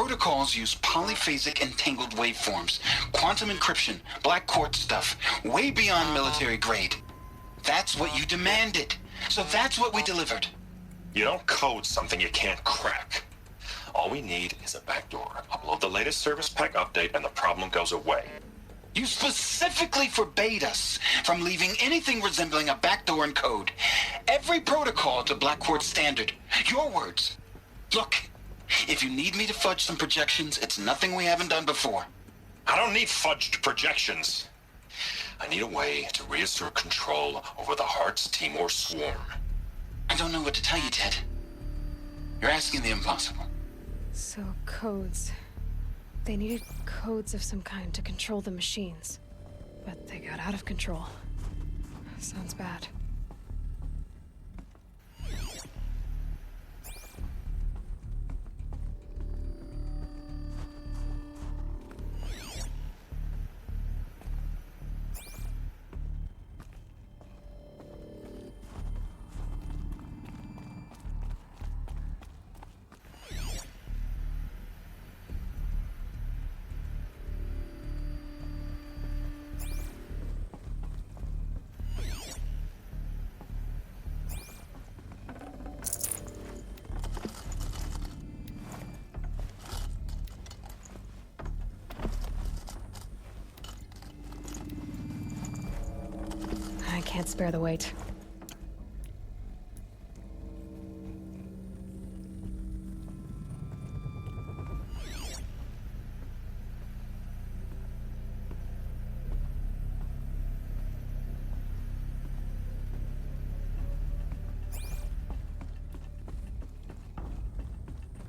protocols use polyphasic entangled waveforms, quantum encryption, black quartz stuff, way beyond military grade. That's what you demanded. So that's what we delivered. You don't code something you can't crack. All we need is a backdoor. Upload the latest service pack update and the problem goes away. You specifically forbade us from leaving anything resembling a backdoor in code. Every protocol to Black Quartz standard. Your words. Look, if you need me to fudge some projections, it's nothing we haven't done before. I don't need fudged projections. I need a way to reassert control over the Heart's Timor swarm. I don't know what to tell you, Ted. You're asking the impossible. So, codes. They needed codes of some kind to control the machines. But they got out of control. Sounds bad. I can't spare the weight.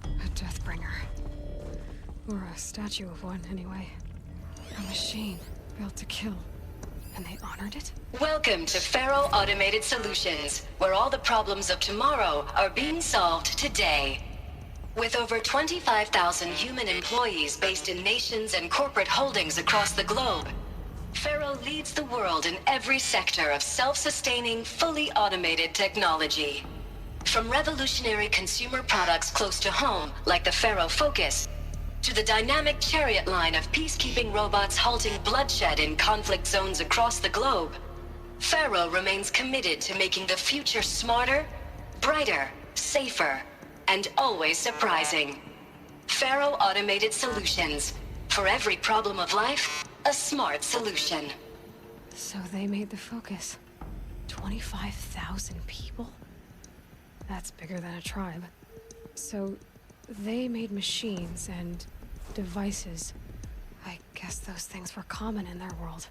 A Deathbringer. Or a statue of one, anyway. A machine built to kill. And they honored it? Welcome to Faro Automated Solutions, where all the problems of tomorrow are being solved today. With over 25,000 human employees based in nations and corporate holdings across the globe, Faro leads the world in every sector of self-sustaining, fully automated technology. From revolutionary consumer products close to home, like the Faro Focus, to the dynamic chariot line of peacekeeping robots halting bloodshed in conflict zones across the globe, Faro remains committed to making the future smarter, brighter, safer, and always surprising. Faro Automated Solutions. For every problem of life, a smart solution. So they made the Focus. 25,000 people? That's bigger than a tribe. So they made machines and devices. I guess those things were common in their world.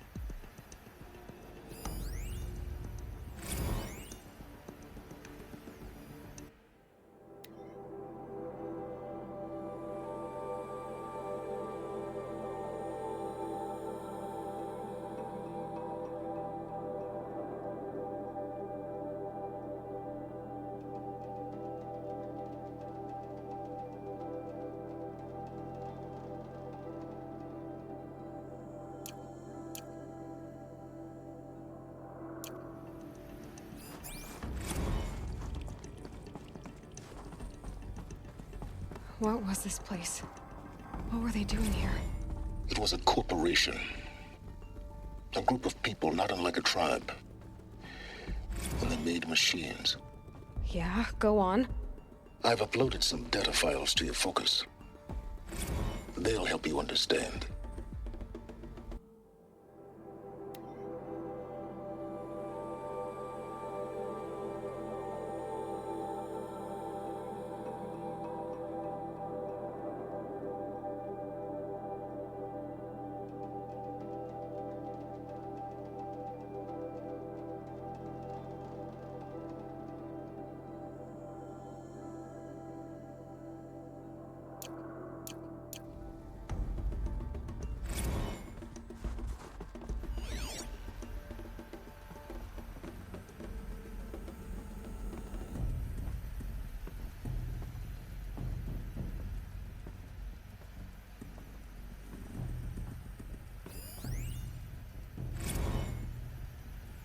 What was this place? What were they doing here? It was a corporation. A group of people not unlike a tribe. And they made machines. Yeah, go on. I've uploaded some data files to your Focus. They'll help you understand.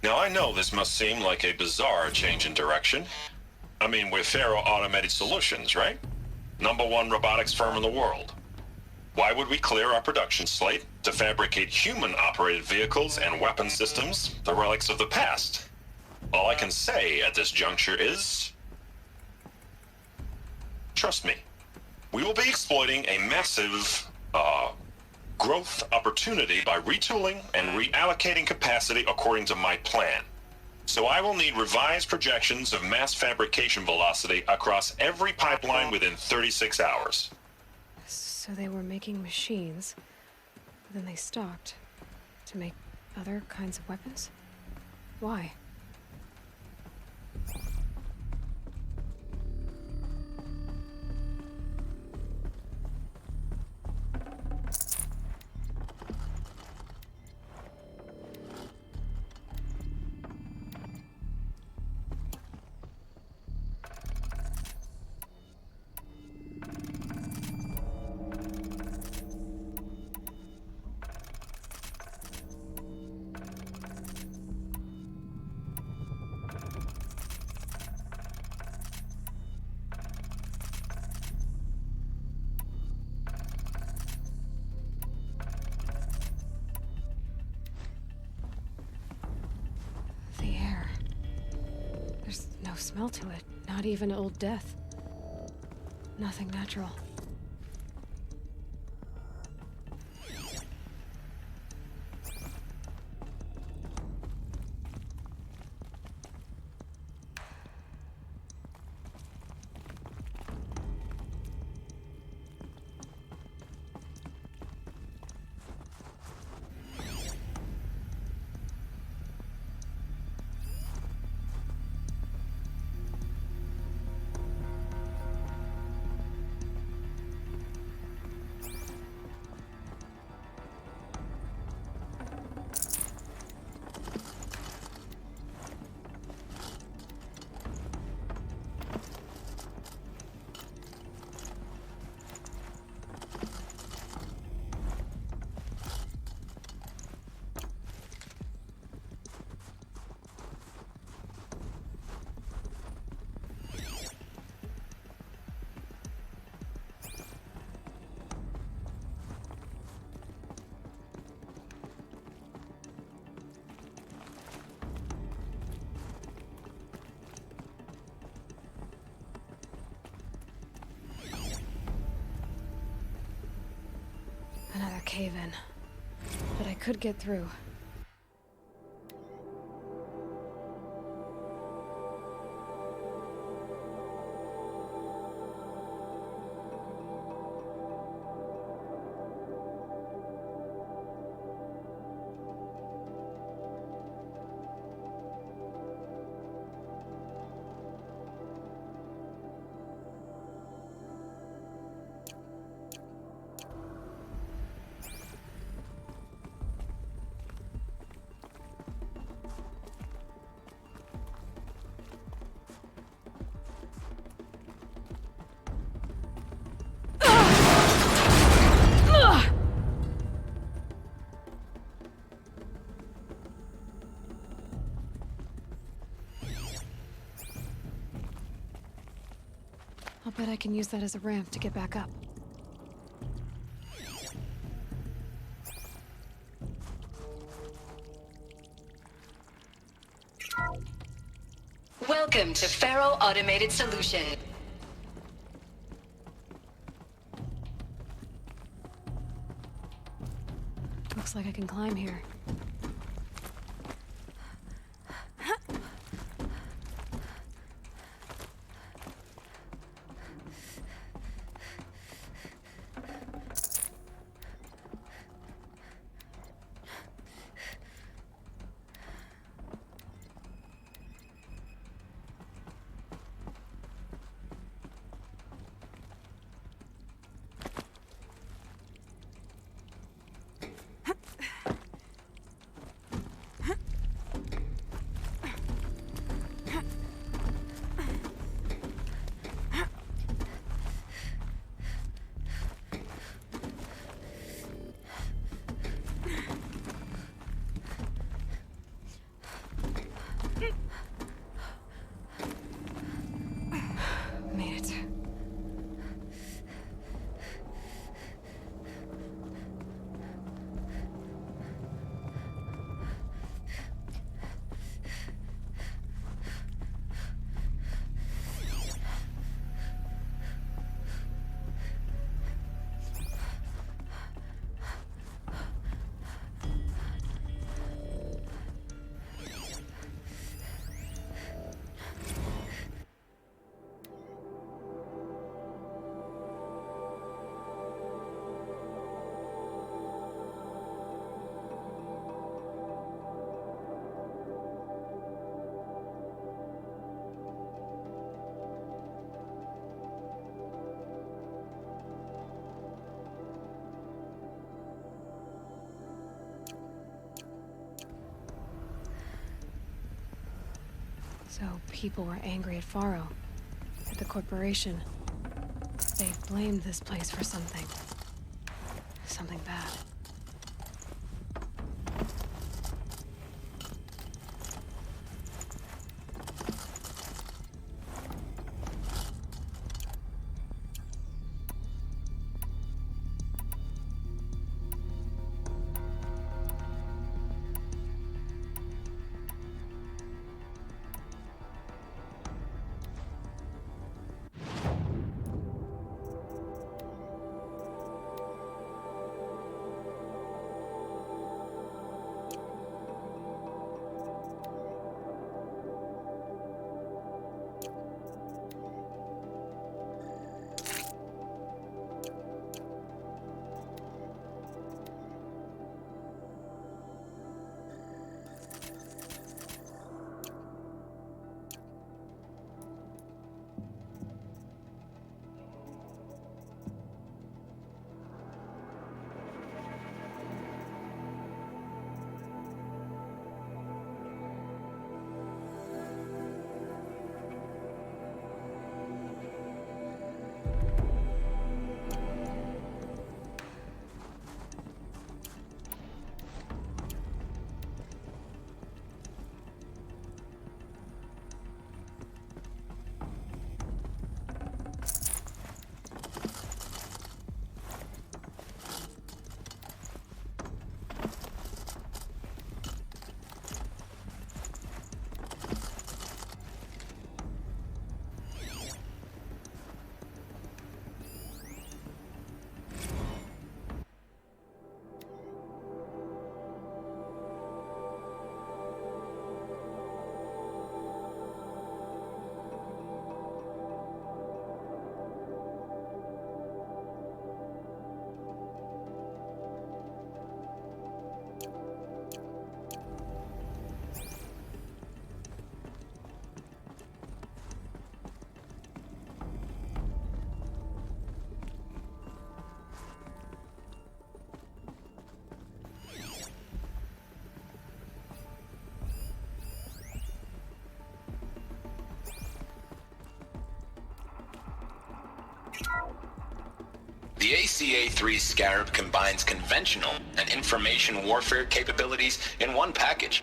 Now, I know this must seem like a bizarre change in direction. I mean, we're Faro Automated Solutions, right? #1 robotics firm in the world. Why would we clear our production slate to fabricate human-operated vehicles and weapon systems, the relics of the past? All I can say at this juncture is... trust me. We will be exploiting a massive, growth opportunity by retooling and reallocating capacity according to my plan. So I will need revised projections of mass fabrication velocity across every pipeline within 36 hours. So they were making machines, but then they stopped to make other kinds of weapons? Why? The air. There's no smell to it, not even old death. Nothing natural. Another cave-in. But I could get through. I'll bet I can use that as a ramp to get back up. Welcome to Faro Automated Solution. Looks like I can climb here. So people were angry at Faro, at the corporation. They blamed this place for something. Something bad. The ACA-3 Scarab combines conventional and information warfare capabilities in one package.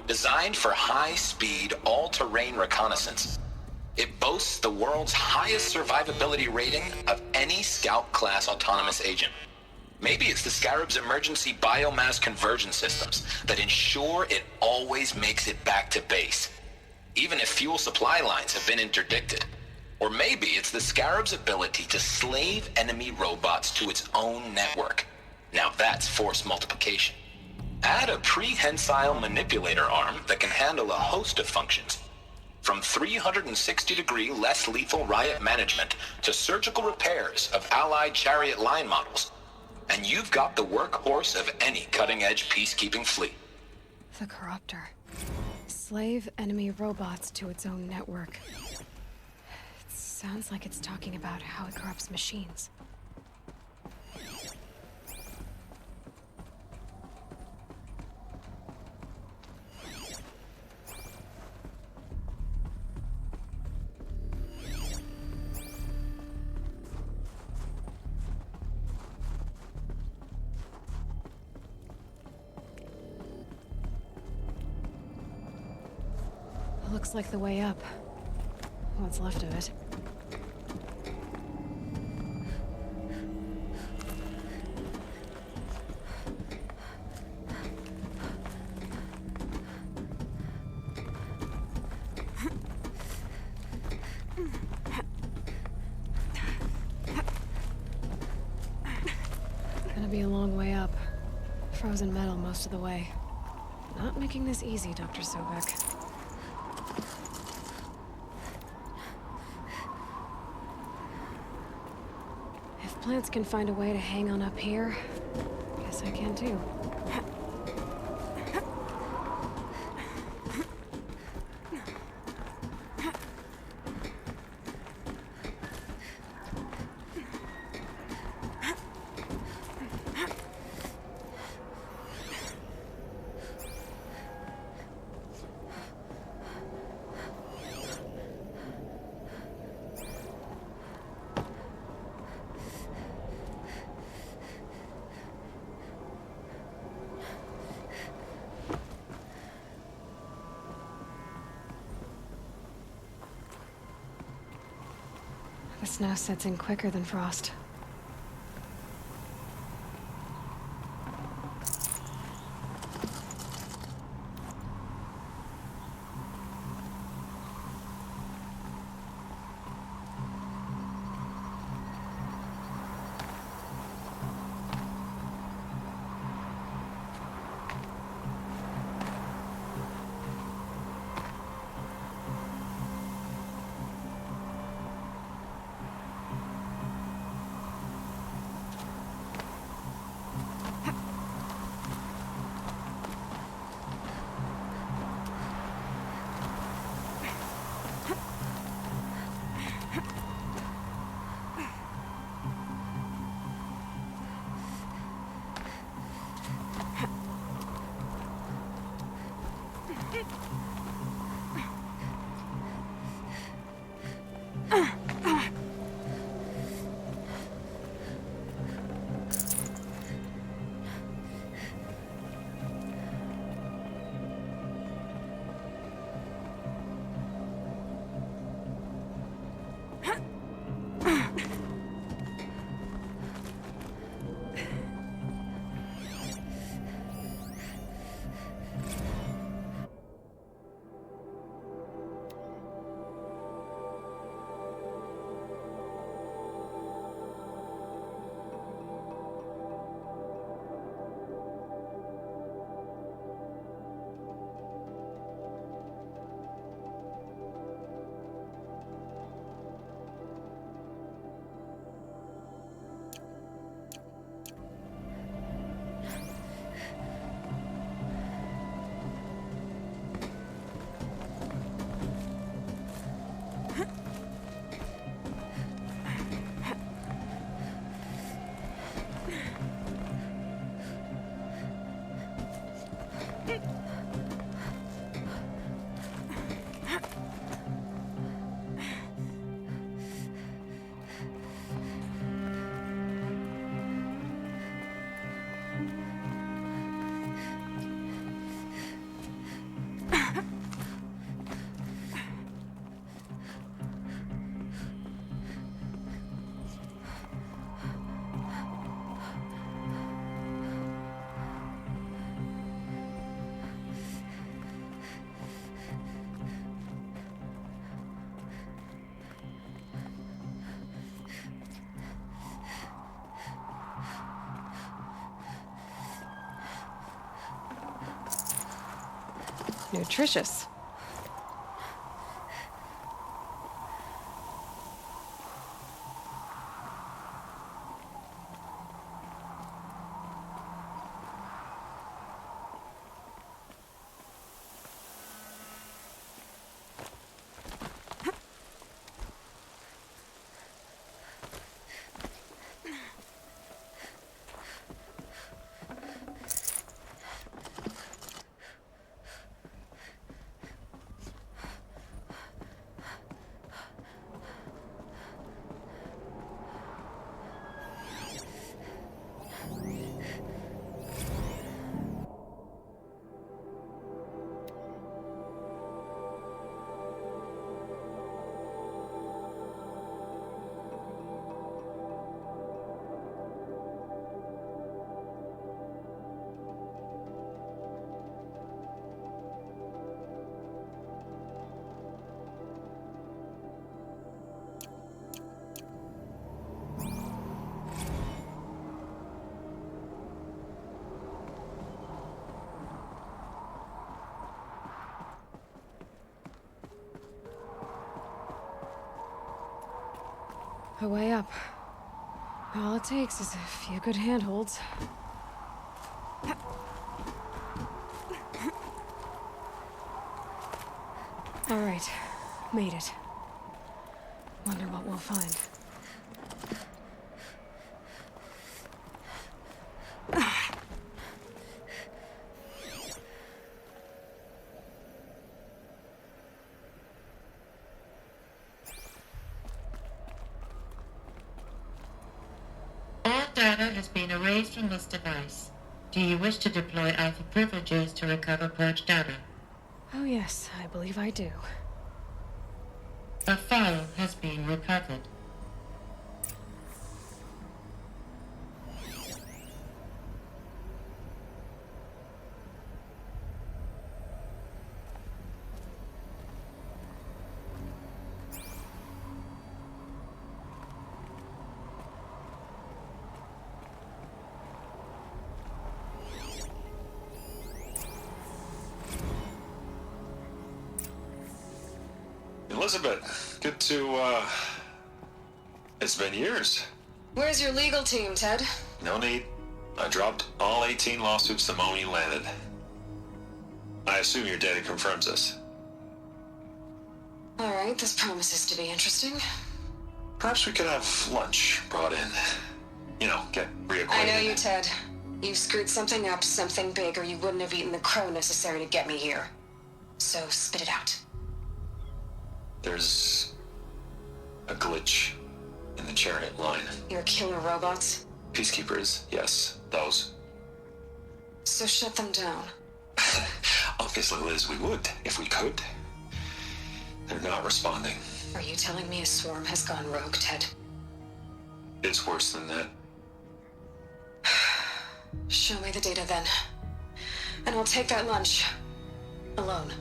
Designed for high-speed, all-terrain reconnaissance, it boasts the world's highest survivability rating of any Scout-class autonomous agent. Maybe it's the Scarab's emergency biomass conversion systems that ensure it always makes it back to base, even if fuel supply lines have been interdicted. Or maybe it's the Scarab's ability to slave enemy robots to its own network. Now that's force multiplication. Add a prehensile manipulator arm that can handle a host of functions, from 360-degree less lethal riot management to surgical repairs of Allied chariot line models. And you've got the workhorse of any cutting-edge peacekeeping fleet. The Corruptor. Slave enemy robots to its own network. Sounds like it's talking about how it corrupts machines. Looks like the way up. What's left of it. Gonna be a long way up. Frozen metal most of the way. Not making this easy, Dr. Sobek. If plants can find a way to hang on up here, guess I can too. now sets in quicker than frost. Nutritious. A way up. All it takes is a few good handholds. All right, made it. Wonder what we'll find. Data has been erased from this device. Do you wish to deploy Alpha privileges to recover purged data? Oh yes, I believe I do. A file has been recovered. Elizabeth, good to, it's been years. Where's your legal team, Ted? No need. I dropped all 18 lawsuits the moment you landed. I assume your data confirms this. Alright, this promises to be interesting. Perhaps we could have lunch brought in. You know, get reacquainted. I know you, Ted. You screwed something up, something big, or you wouldn't have eaten the crow necessary to get me here. So, spit it out. There's a glitch in the chariot line. Your killer robots? Peacekeepers, yes, those. So shut them down. Obviously, Liz, we would, if we could. They're not responding. Are you telling me a swarm has gone rogue, Ted? It's worse than that. Show me the data then. And I'll take that lunch. Alone.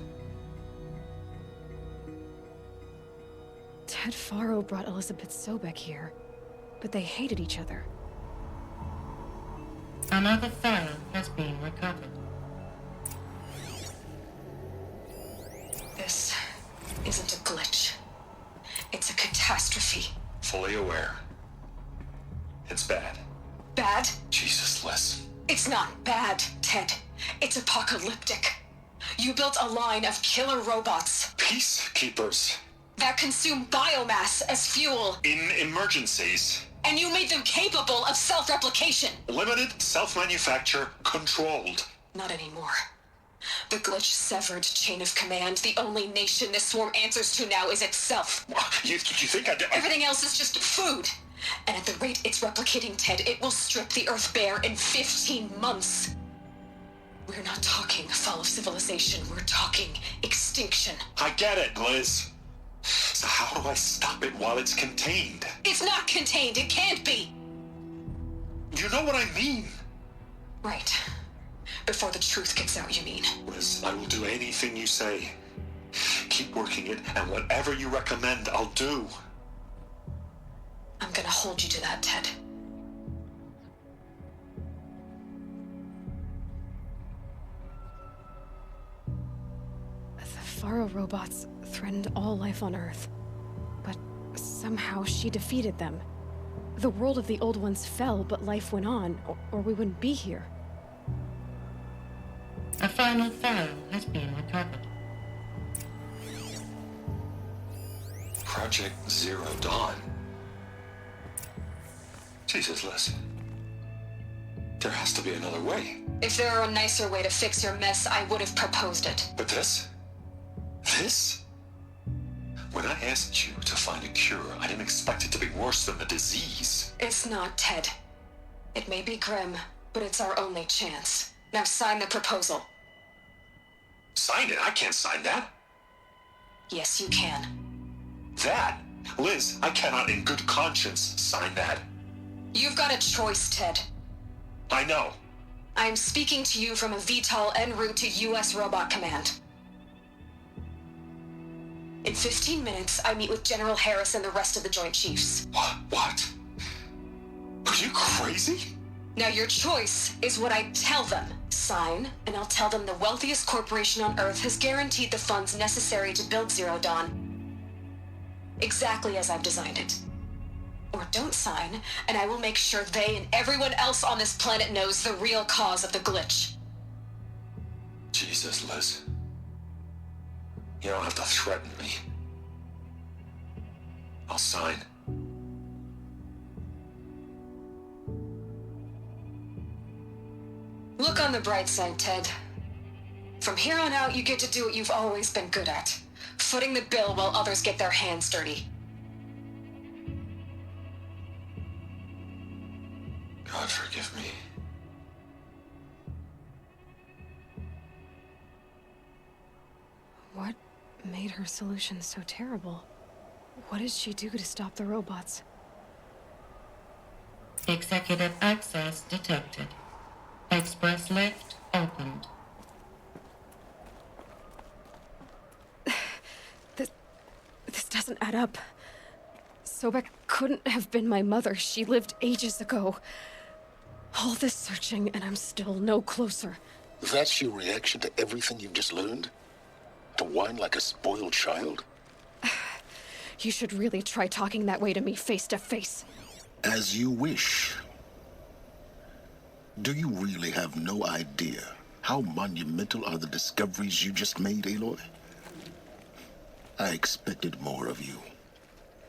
Ted Faro brought Elizabeth Sobek here, but they hated each other. Another file has been recovered. This isn't a glitch. It's a catastrophe. Fully aware. It's bad. Bad? Jesus, Liz. It's not bad, Ted. It's apocalyptic. You built a line of killer robots Peacekeepers. that consume biomass as fuel, In emergencies. and you made them capable of self-replication. Limited, self-manufacture, controlled. Not anymore. The glitch severed chain of command. The only nation this swarm answers to now is itself. You think I did? Everything else is just food. And at the rate it's replicating, Ted, it will strip the Earth bare in 15 months. We're not talking fall of civilization. We're talking extinction. I get it, Liz. So how do I stop it while it's contained? It's not contained. It can't be. You know what I mean. Right. Before the truth gets out, you mean? Liz, I will do anything you say. Keep working it, and whatever you recommend, I'll do. I'm gonna hold you to that, Ted. The Faro robots threatened all life on Earth. But somehow she defeated them. The world of the old ones fell, but life went on, or we wouldn't be here. A final file has been recovered. Project Zero Dawn. Jesus, Liz. There has to be another way. If there were a nicer way to fix your mess, I would have proposed it. But this? This? When I asked you to find a cure, I didn't expect it to be worse than the disease. It's not, Ted. It may be grim, but it's our only chance. Now sign the proposal. Sign it? I can't sign that. Yes, you can. That? Liz, I cannot in good conscience sign that. You've got a choice, Ted. I know. I'm speaking to you from a VTOL en route to U.S. Robot Command. In 15 minutes, I meet with General Harris and the rest of the Joint Chiefs. What? Are you crazy? Now your choice is what I tell them. Sign, and I'll tell them the wealthiest corporation on Earth has guaranteed the funds necessary to build Zero Dawn. Exactly as I've designed it. Or don't sign, and I will make sure they and everyone else on this planet knows the real cause of the glitch. Jesus, Liz. You don't have to threaten me. I'll sign. Look on the bright side, Ted. From here on out, you get to do what you've always been good at. Footing the bill while others get their hands dirty. God forgive me. What made her solution so terrible? What did she do to stop the robots? Executive access detected. Express lift opened. This doesn't add up. Sobek couldn't have been my mother. She lived ages ago. All this searching, and I'm still no closer. That's your reaction to everything you've just learned? To whine like a spoiled child? You should really try talking that way to me face to face. As you wish. Do you really have no idea how monumental are the discoveries you just made, Aloy? I expected more of you.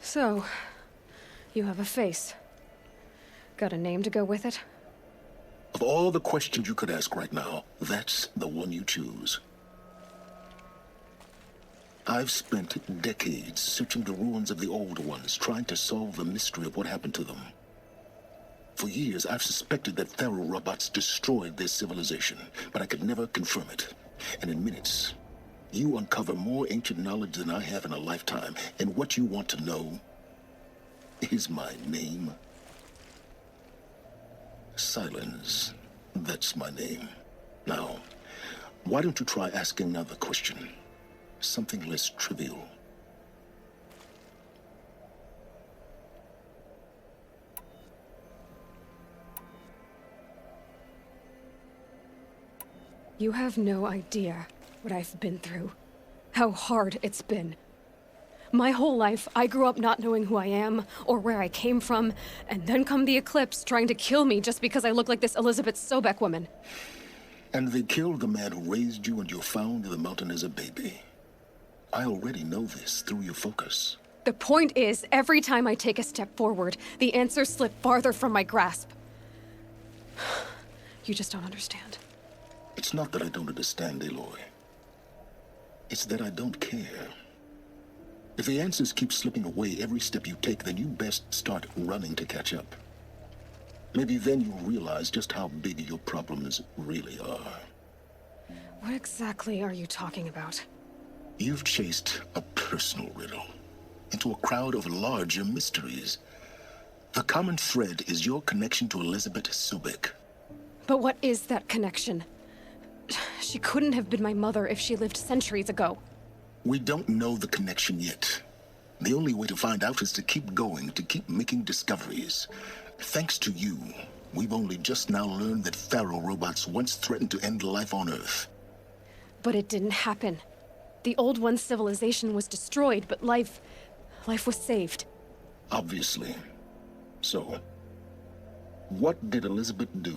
So, you have a face. Got a name to go with it? Of all the questions you could ask right now, that's the one you choose. I've spent decades searching the ruins of the old ones, trying to solve the mystery of what happened to them. For years, I've suspected that feral robots destroyed their civilization, but I could never confirm it. And in minutes, you uncover more ancient knowledge than I have in a lifetime, and what you want to know is my name. Silence. That's my name. Now, why don't you try asking another question? Something less trivial. You have no idea what I've been through. How hard it's been. My whole life, I grew up not knowing who I am or where I came from, and then come the Eclipse trying to kill me just because I look like this Elizabeth Sobek woman. And they killed the man who raised you and you found in the mountain as a baby. I already know this through your focus. The point is, every time I take a step forward, the answers slip farther from my grasp. You just don't understand. It's not that I don't understand, Aloy. It's that I don't care. If the answers keep slipping away every step you take, then you best start running to catch up. Maybe then you'll realize just how big your problems really are. What exactly are you talking about? You've chased a personal riddle into a crowd of larger mysteries. The common thread is your connection to Elizabeth Sobek. But what is that connection? She couldn't have been my mother if she lived centuries ago. We don't know the connection yet. The only way to find out is to keep going, to keep making discoveries. Thanks to you, we've only just now learned that feral robots once threatened to end life on Earth. But it didn't happen. The Old One's civilization was destroyed, but life was saved. Obviously. So, what did Elizabeth do?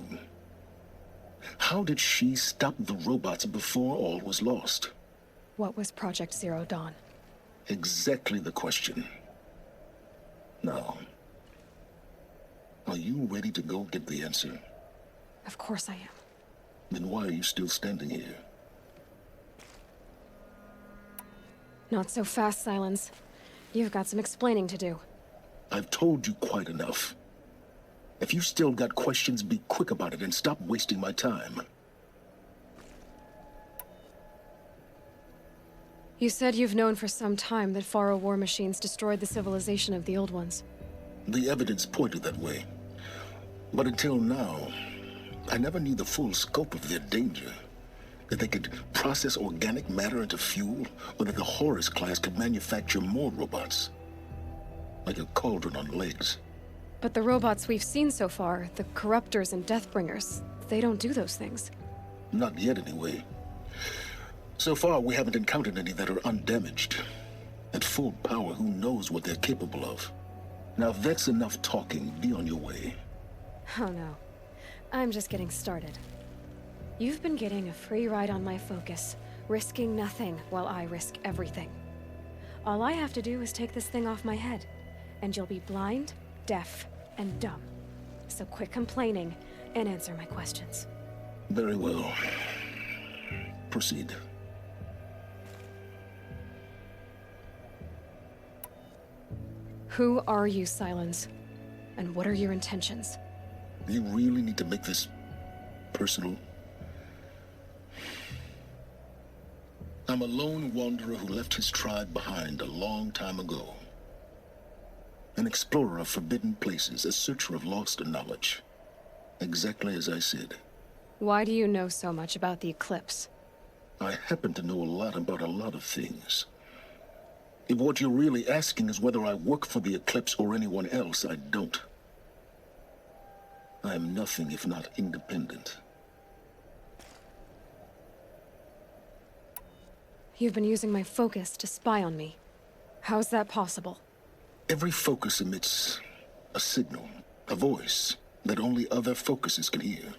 How did she stop the robots before all was lost? What was Project Zero Dawn? Exactly the question. Now, are you ready to go get the answer? Of course I am. Then why are you still standing here? Not so fast, Silence. You've got some explaining to do. I've told you quite enough. If you've still got questions, be quick about it and stop wasting my time. You said you've known for some time that Faro war machines destroyed the civilization of the Old Ones. The evidence pointed that way. But until now, I never knew the full scope of their danger. That they could process organic matter into fuel, or that the Horus class could manufacture more robots. Like a cauldron on legs. But the robots we've seen so far, the Corruptors and Deathbringers, they don't do those things. Not yet, anyway. So far, we haven't encountered any that are undamaged. At full power, who knows what they're capable of? Now, if that's enough talking, be on your way. Oh no. I'm just getting started. You've been getting a free ride on my focus, risking nothing while I risk everything. All I have to do is take this thing off my head, and you'll be blind, deaf, and dumb. So quit complaining and answer my questions. Very well. Proceed. Who are you, Silence? And what are your intentions? You really need to make this personal? I'm a lone wanderer who left his tribe behind a long time ago. An explorer of forbidden places, a searcher of lost knowledge. Exactly as I said. Why do you know so much about the Eclipse? I happen to know a lot about a lot of things. If what you're really asking is whether I work for the Eclipse or anyone else, I don't. I am nothing if not independent. You've been using my focus to spy on me. How's that possible? Every focus emits a signal, a voice that only other focuses can hear.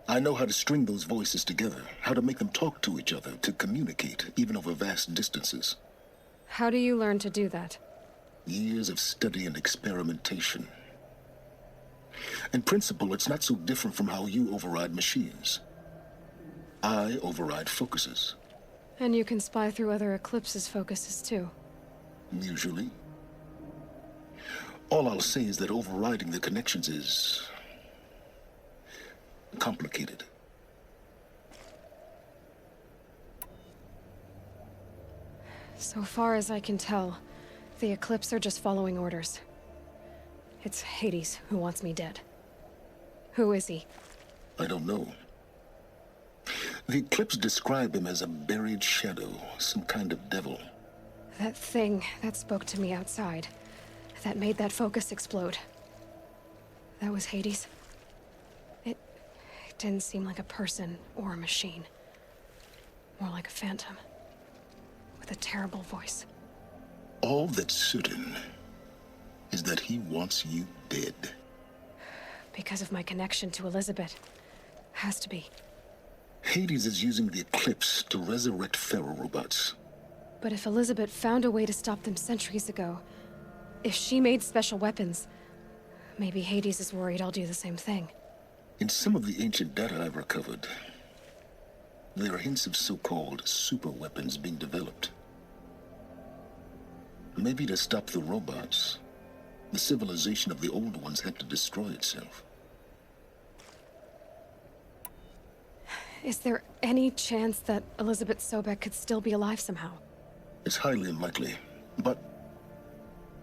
I know how to string those voices together, how to make them talk to each other, to communicate, even over vast distances. How do you learn to do that? Years of study and experimentation. In principle, it's not so different from how you override machines. I override focuses. And you can spy through other Eclipse's focuses too. Usually. All I'll say is that overriding the connections is complicated. So far as I can tell, the Eclipse are just following orders. It's Hades who wants me dead. Who is he? I don't know. The Eclipse describe him as a buried shadow, some kind of devil. That thing that spoke to me outside, that made that focus explode. That was Hades. It didn't seem like a person or a machine. More like a phantom. With a terrible voice. All that's certain is that he wants you dead. Because of my connection to Elizabeth. Has to be. Hades is using the Eclipse to resurrect ferrorobots. But if Elizabeth found a way to stop them centuries ago, if she made special weapons, maybe Hades is worried I'll do the same thing. In some of the ancient data I've recovered, there are hints of so-called super weapons being developed. Maybe to stop the robots, the civilization of the old ones had to destroy itself. Is there any chance that Elizabeth Sobek could still be alive somehow? It's highly unlikely, but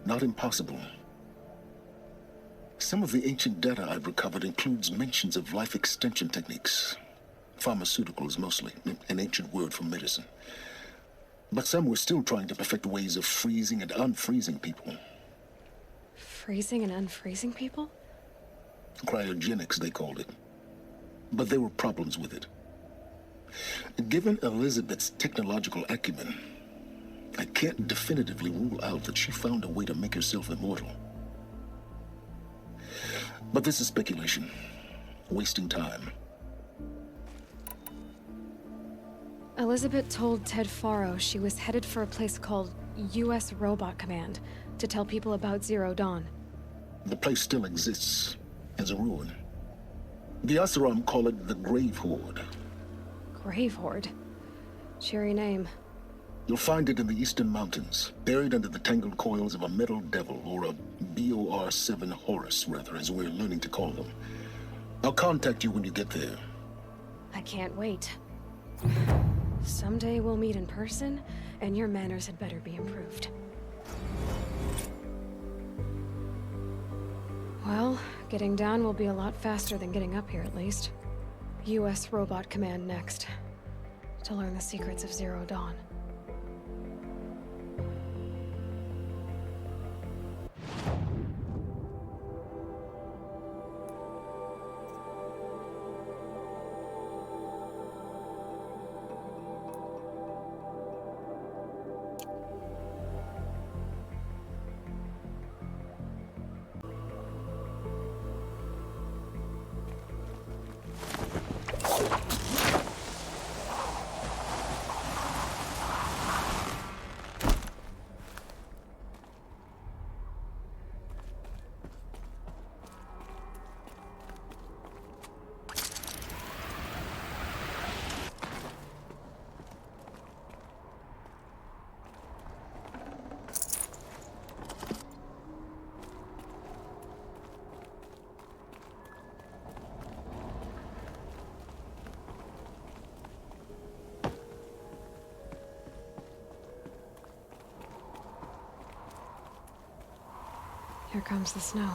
not impossible. Some of the ancient data I've recovered includes mentions of life extension techniques. Pharmaceuticals mostly, an ancient word for medicine. But some were still trying to perfect ways of freezing and unfreezing people. Freezing and unfreezing people? Cryogenics, they called it. But there were problems with it. Given Elizabeth's technological acumen, I can't definitively rule out that she found a way to make herself immortal. But this is speculation. Wasting time. Elizabeth told Ted Faro she was headed for a place called U.S. Robot Command to tell people about Zero Dawn. The place still exists as a ruin. The Asaram call it the Grave Horde. Grave Horde? Cheery name. You'll find it in the Eastern Mountains, buried under the tangled coils of a metal devil, or a BOR-7 Horus, rather, as we're learning to call them. I'll contact you when you get there. I can't wait. Someday we'll meet in person, and your manners had better be improved. Well, getting down will be a lot faster than getting up here, at least. U.S. Robot Command next. To learn the secrets of Zero Dawn. Here comes the snow.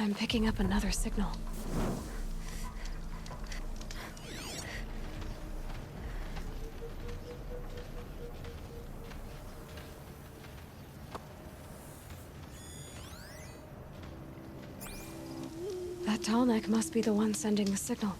I'm picking up another signal. That tall neck must be the one sending the signal.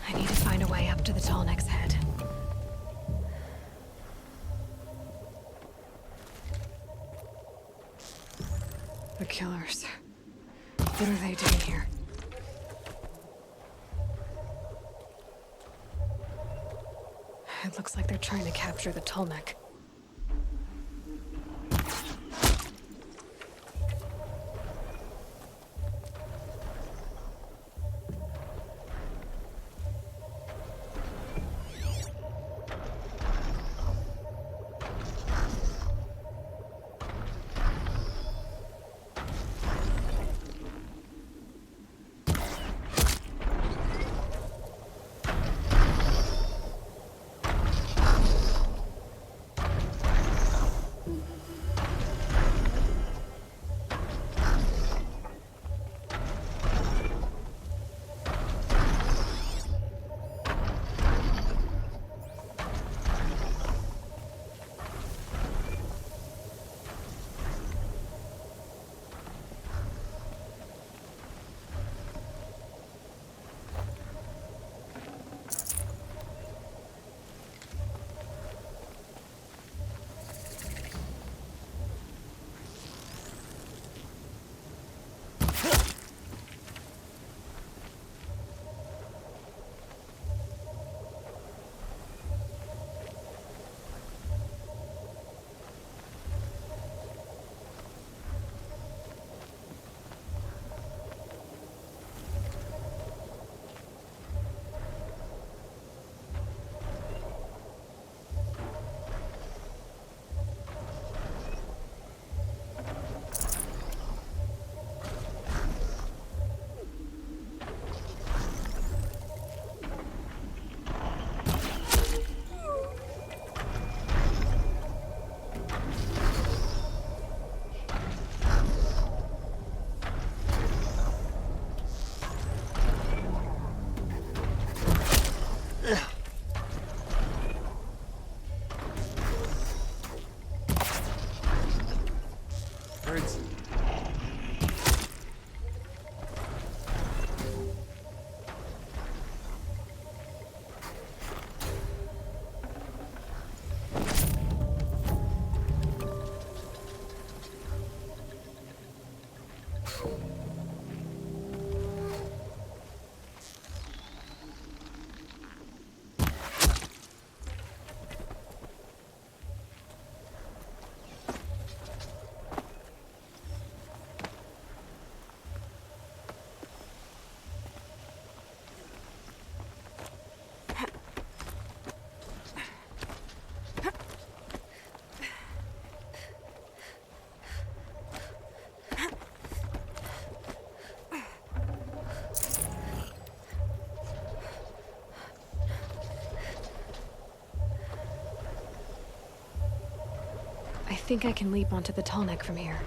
I need to find a way up to the tall neck's head. The killers. What are they doing here? It looks like they're trying to capture the tall neck. Birds. I think I can leap onto the tall neck from here.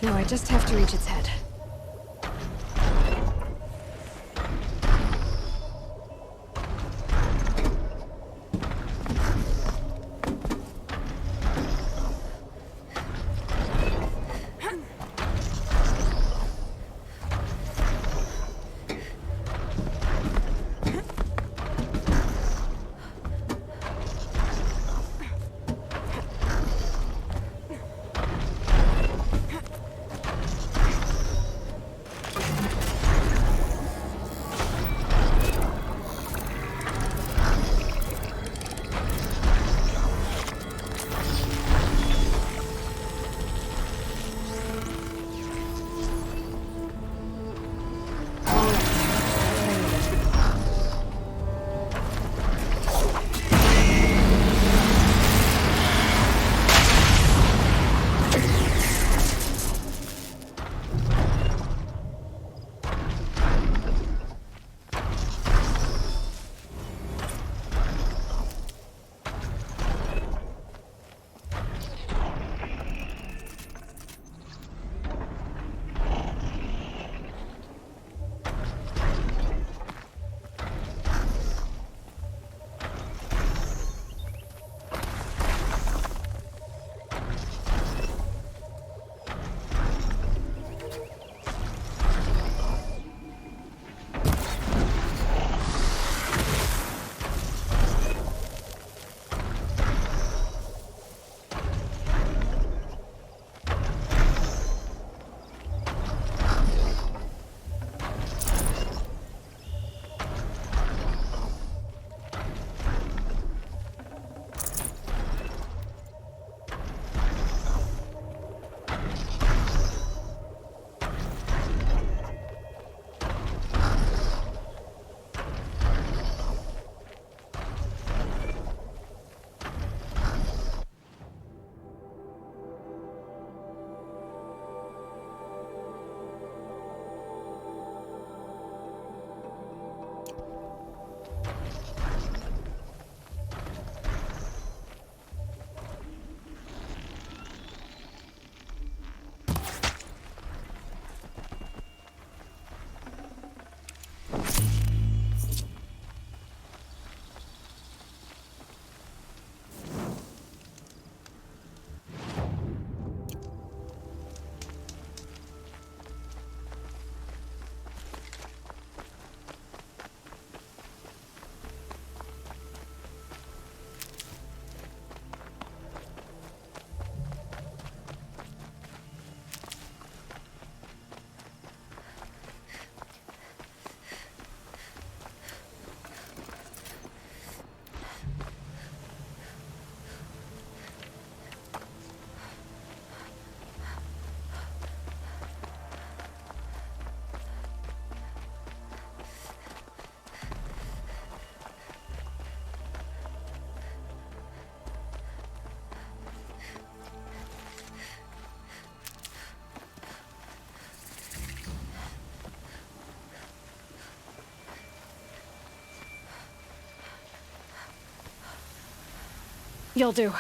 Now I just have to reach its head. You'll do.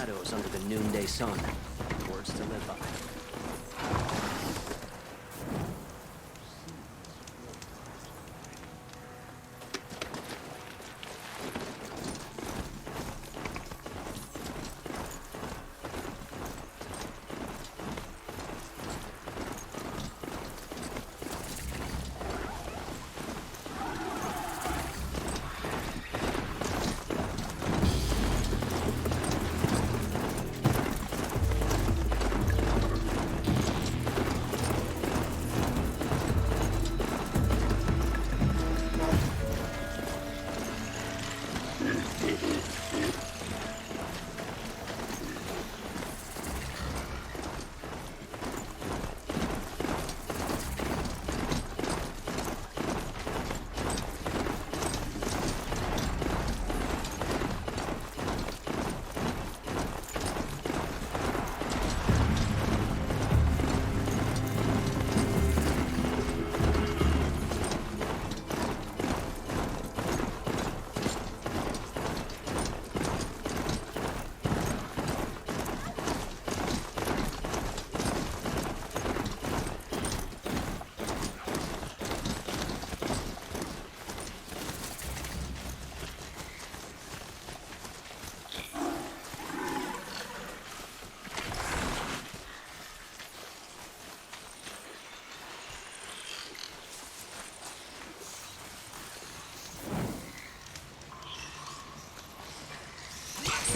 shadows under the noonday sun. Words to live by.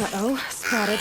Uh-oh, spotted.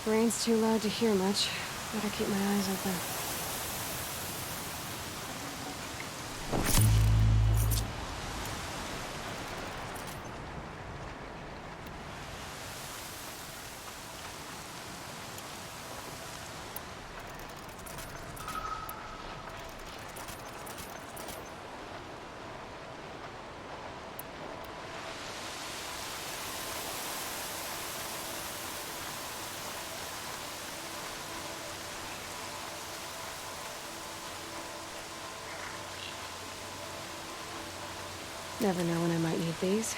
Rain's too loud to hear much. Better keep my eyes open. Never know when I might need these.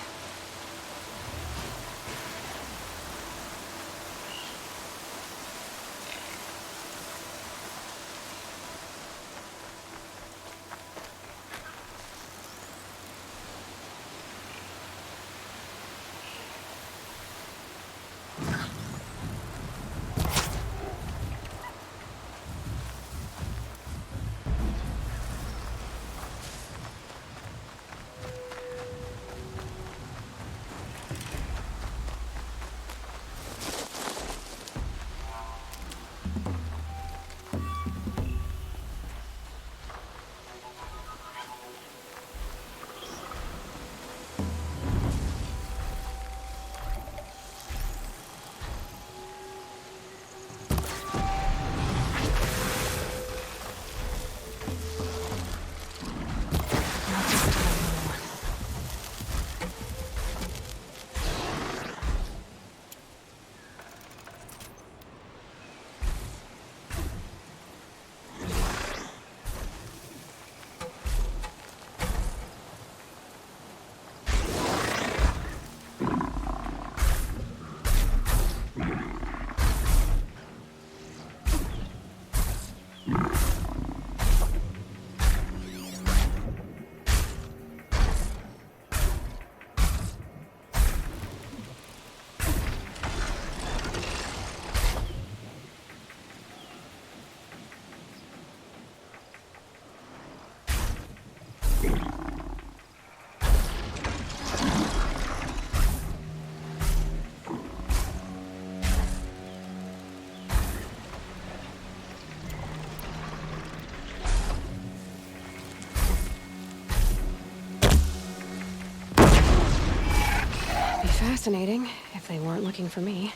Fascinating, if they weren't looking for me.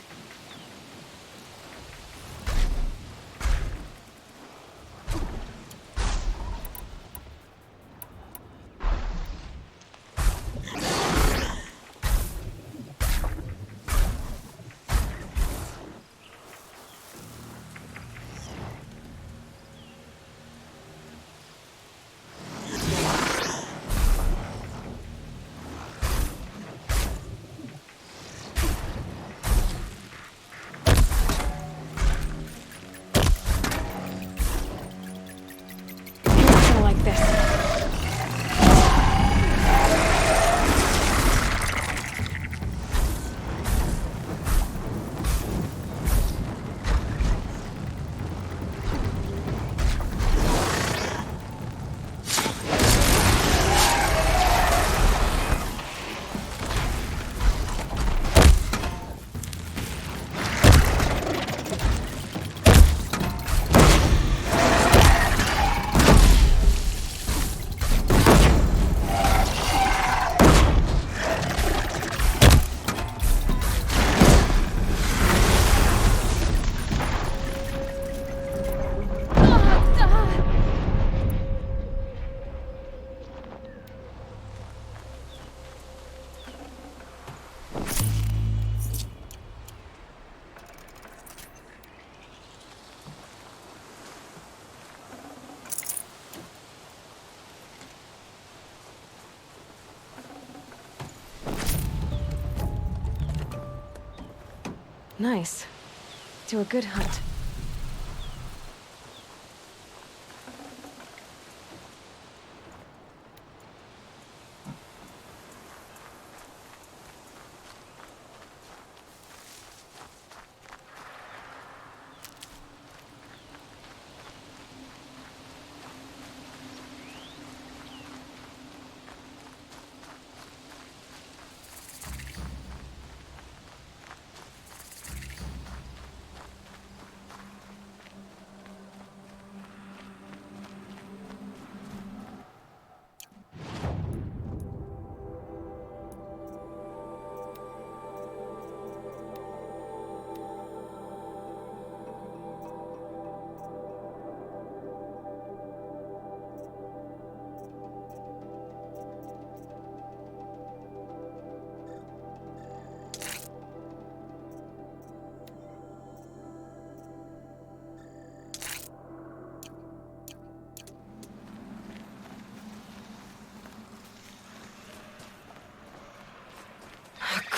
Like this. Nice. To a good hunt.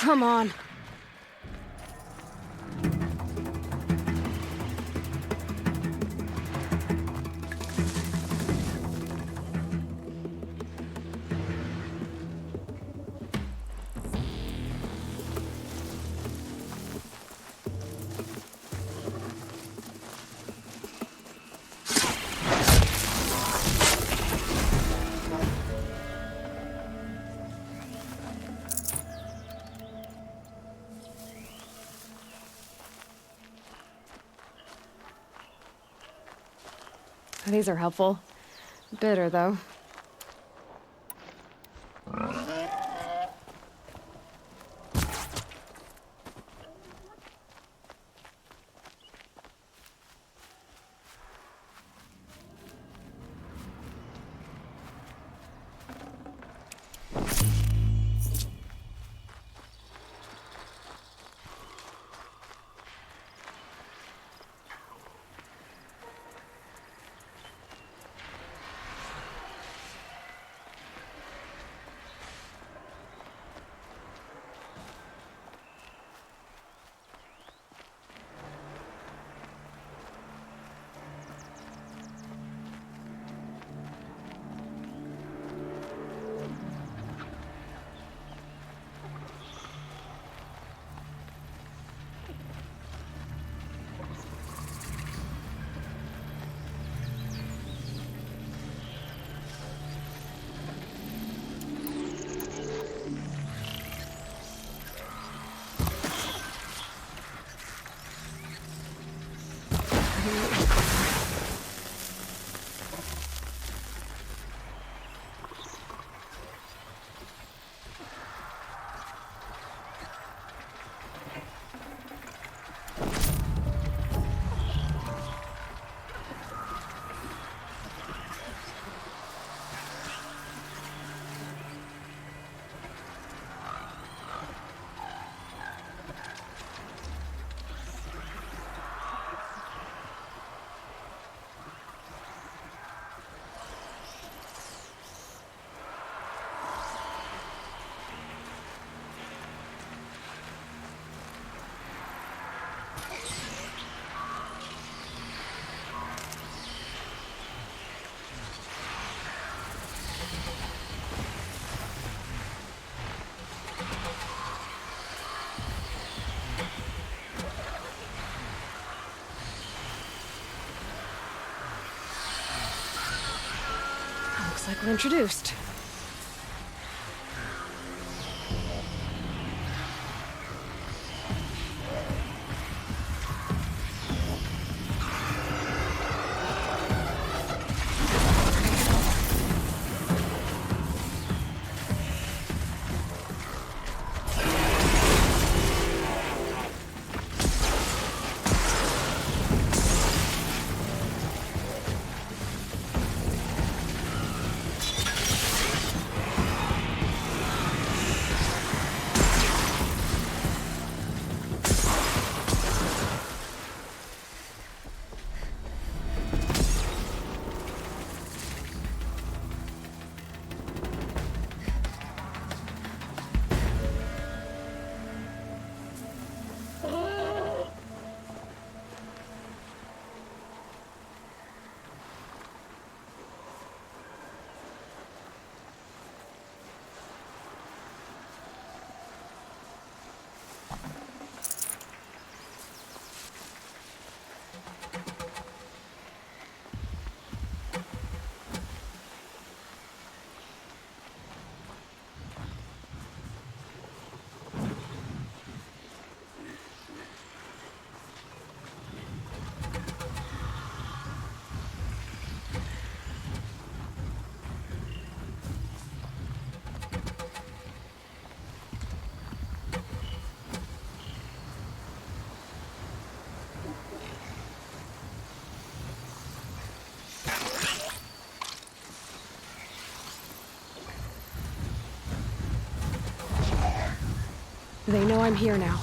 come on. These are helpful. Bitter, though. Like we're introduced. They know I'm here now.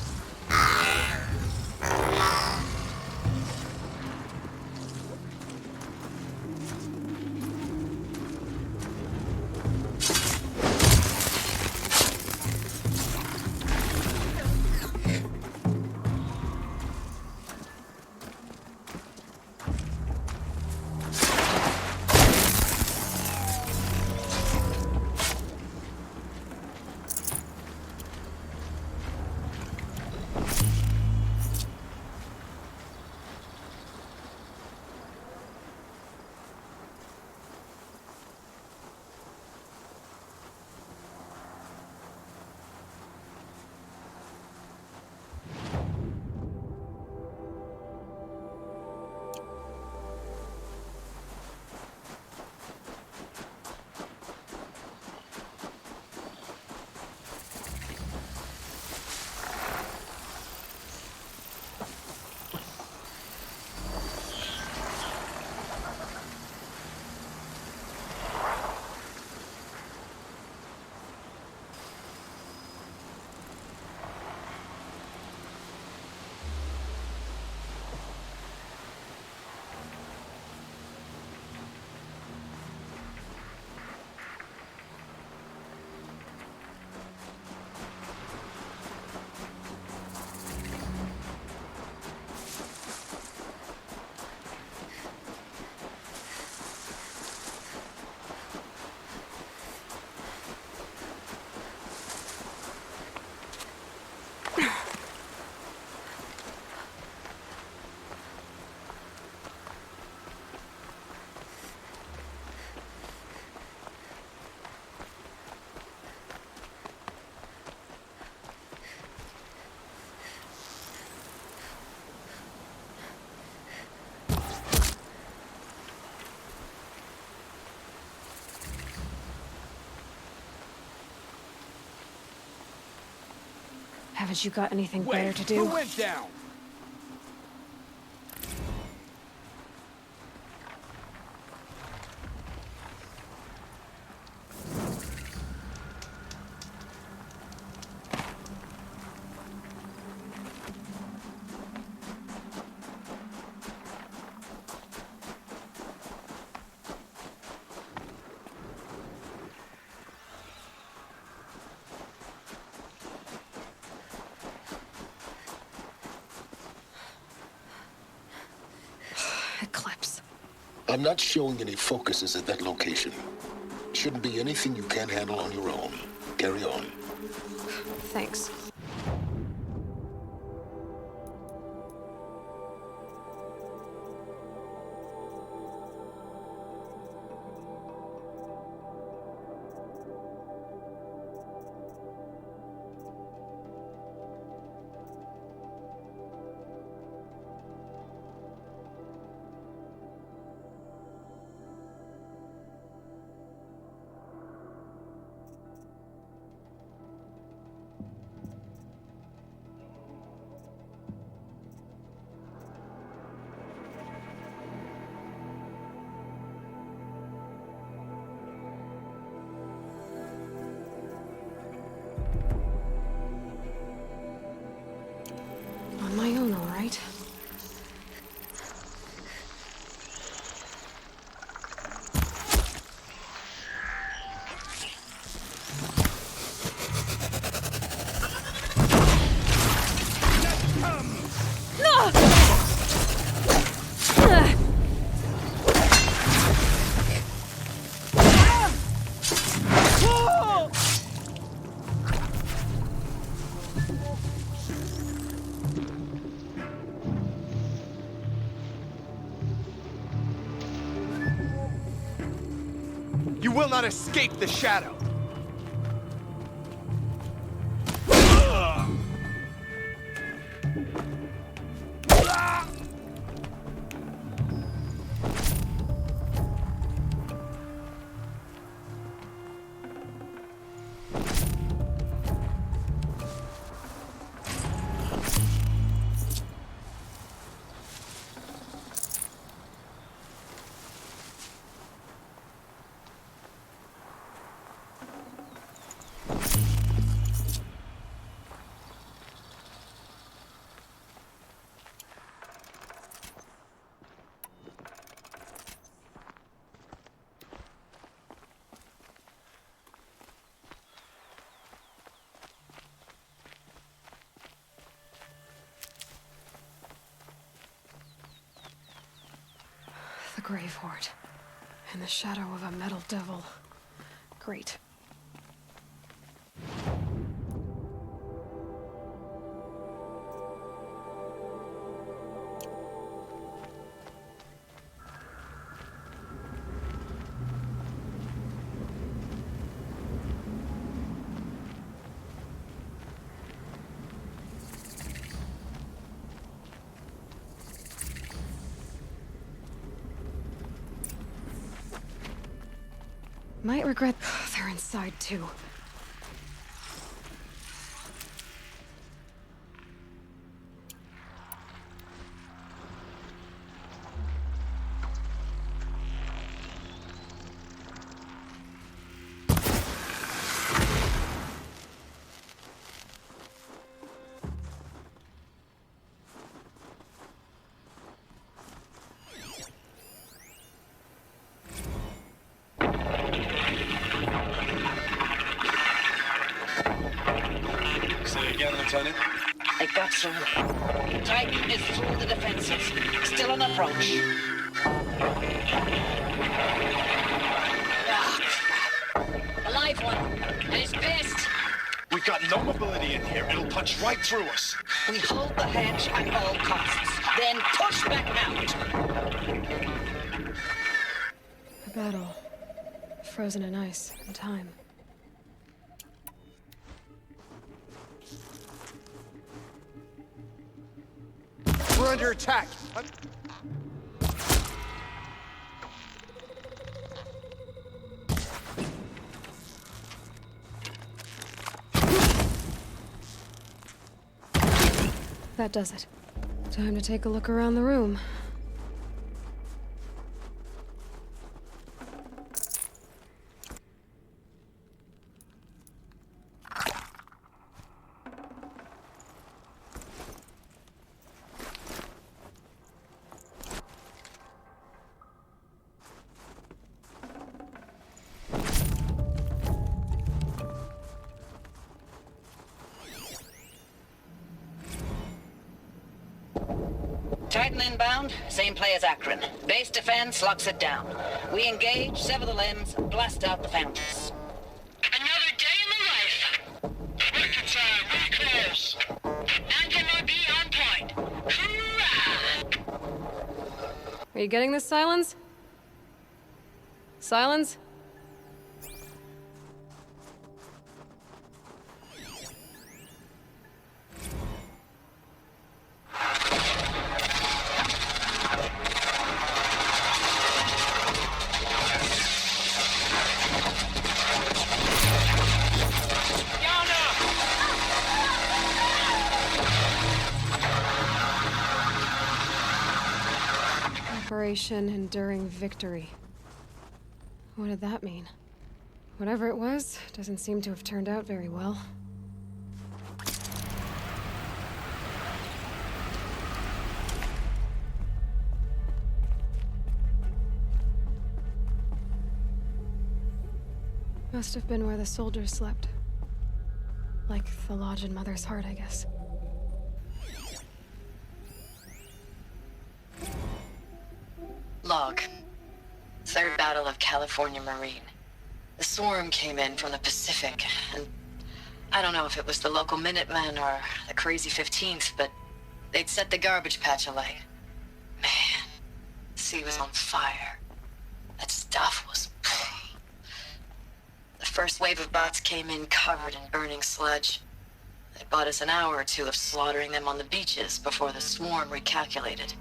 Because you got anything better to do? Who went down? Eclipse. I'm not showing any focuses at that location. Shouldn't be anything you can't handle on your own. Carry on. Thanks. On my own, all right. You will not escape the shadow! The Grave Horde. In the shadow of a metal devil. Great. Might regret they're inside too. I got so. Titan is through the defenses. Still on approach. A live one. And he's pissed. We've got no mobility in here. It'll punch right through us. We hold the hedge at all costs. Then push back out. A battle. Frozen in ice and time. We're under attack! That does it. Time to take a look around the room. Titan inbound, same play as Akron. Base defense locks it down. We engage, sever the limbs, blast out the fountains. Another day in the life. Record time, very close. 910 RB on point. Hoorah! Are you getting this, Silence? Silence? Operation Enduring Victory. What did that mean? Whatever it was, doesn't seem to have turned out very well. Must have been where the soldiers slept. Like the lodge in Mother's Heart, I guess. Log. Third Battle of California Marine. The swarm came in from the Pacific, and I don't know if it was the local Minutemen or the crazy 15th, but they'd set the garbage patch alight. Man, the sea was on fire. That stuff was... The first wave of bots came in covered in burning sludge. They bought us an hour or two of slaughtering them on the beaches before the swarm recalculated.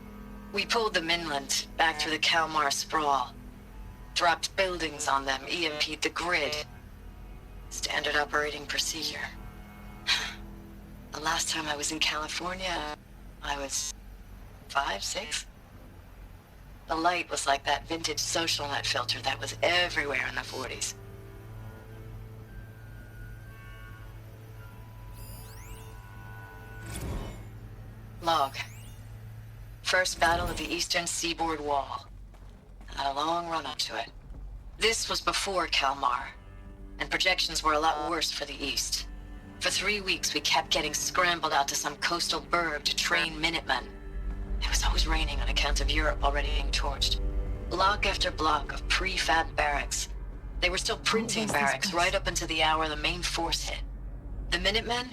We pulled them inland, back through the Kalmar sprawl. Dropped buildings on them, EMP'd the grid. Standard operating procedure. The last time I was in California, I was 5, 6? The light was like that vintage social net filter that was everywhere in the 40s. Log. First battle of the eastern seaboard wall. Had a long run up to it. This was before Kalmar, and projections were a lot worse for the east. For 3 weeks, we kept getting scrambled out to some coastal burg to train Minutemen. It was always raining on account of Europe already being torched. Block after block of prefab barracks. They were still printing barracks right up until the hour the main force hit. The Minutemen?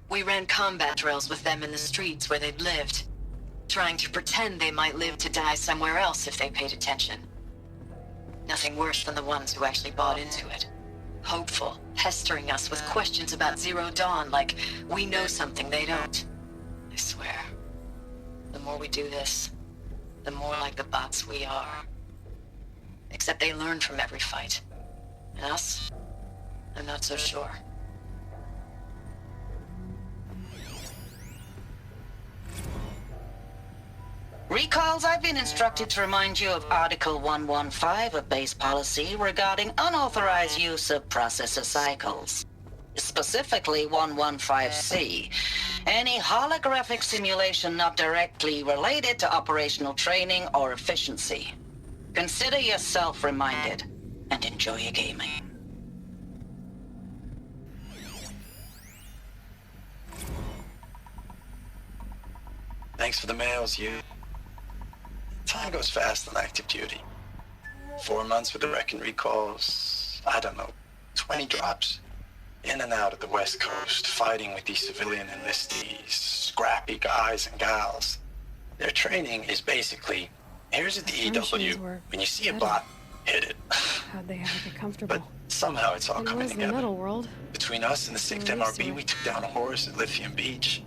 We ran combat drills with them in the streets where they'd lived, trying to pretend they might live to die somewhere else if they paid attention. Nothing worse than the ones who actually bought into it. Hopeful, pestering us with questions about Zero Dawn like we know something they don't. I swear, the more we do this, the more like the bots we are. Except they learn from every fight. And us? I'm not so sure. Recalls, I've been instructed to remind you of Article 115 of base policy regarding unauthorized use of processor cycles. Specifically 115C. Any holographic simulation not directly related to operational training or efficiency. Consider yourself reminded, and enjoy your gaming. Thanks for the mails, you. Time goes fast on active duty. 4 months with the wrecking recalls, I don't know, 20 drops. In and out of the West Coast, fighting with these civilian enlistees, scrappy guys and gals. Their training is basically, here's a DEW, when you see a bot, hit it. How'd they ever get comfortable? But somehow it's all coming together. The metal world. Between us and the 6th MRB, we took down a horse at Lithium Beach.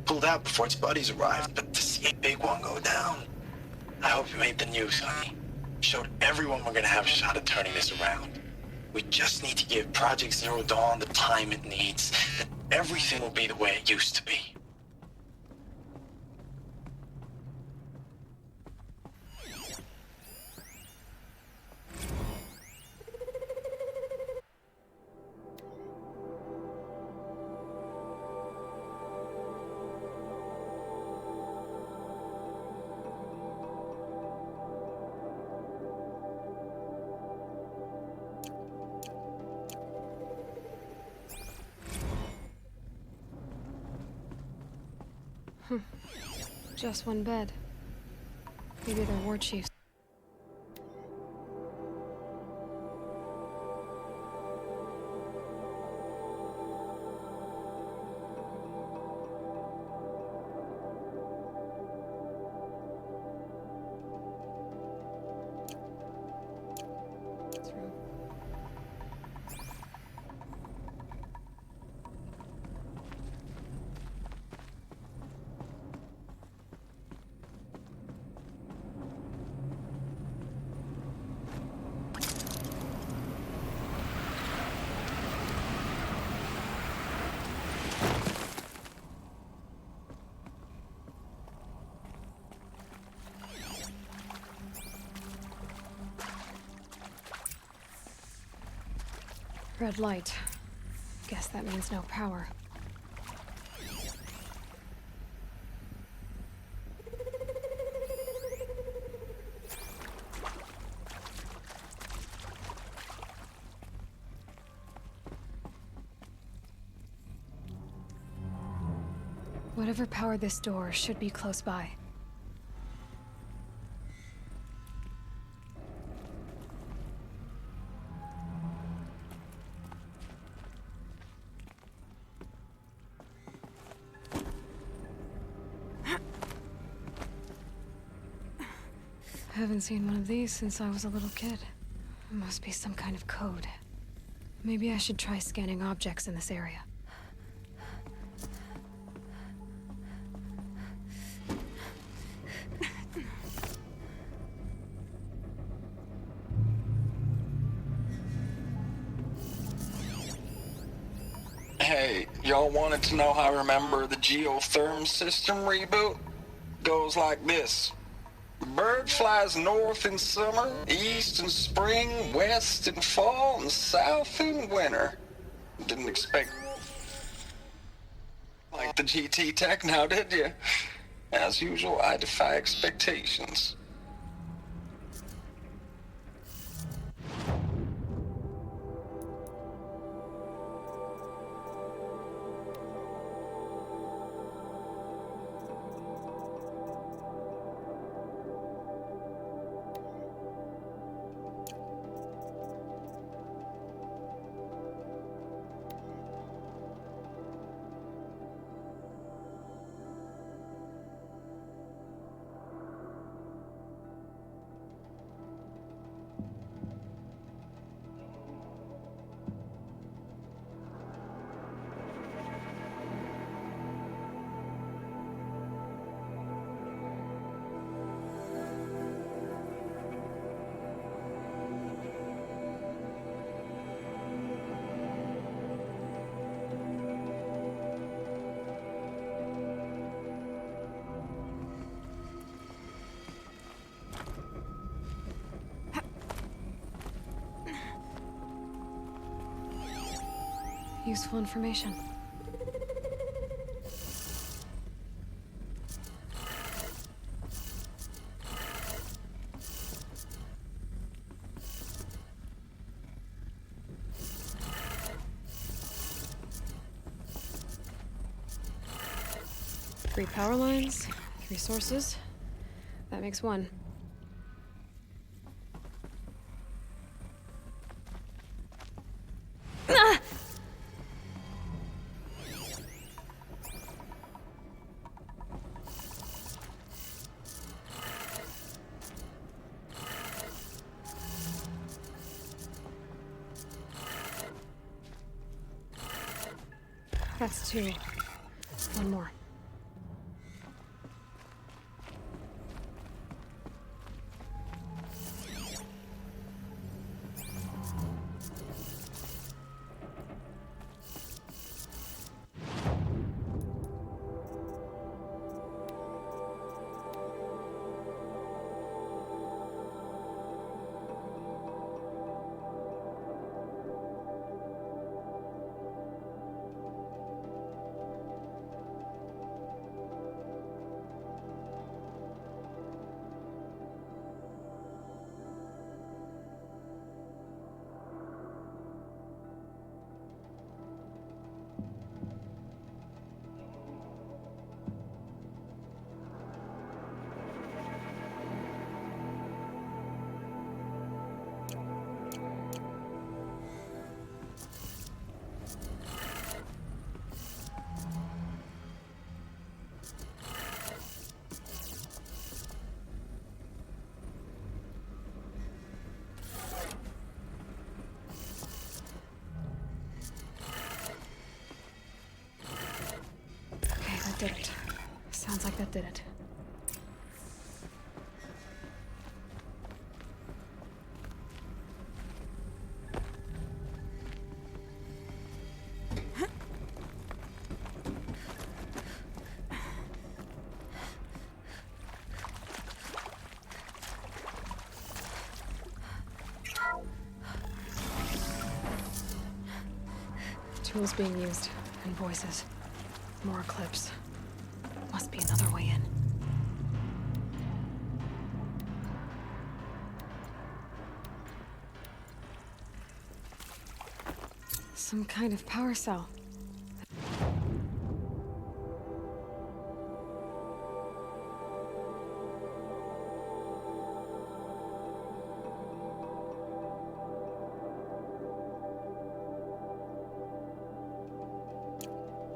Pulled out before its buddies arrived, but to see a big one go down, I hope you made the news, honey. Showed everyone we're gonna have a shot at turning this around. We just need to give Project Zero Dawn the time it needs, that everything will be the way it used to be. Just one bed. Maybe they're war chiefs. Red light. Guess that means no power. Whatever powered this door should be close by. I haven't seen one of these since I was a little kid. It must be some kind of code. Maybe I should try scanning objects in this area. Hey, y'all wanted to know how I remember the geotherm system reboot? Goes like this. Bird flies north in summer, east in spring, west in fall, and south in winter. Didn't expect like the GT tech now, did you? As usual, I defy expectations. Useful information. Three power lines, 3 sources. That makes 1. Ah! That's 2. 1 more. Sounds like that did it. Tools being used, and voices. More clips. Must be another way in. Some kind of power cell.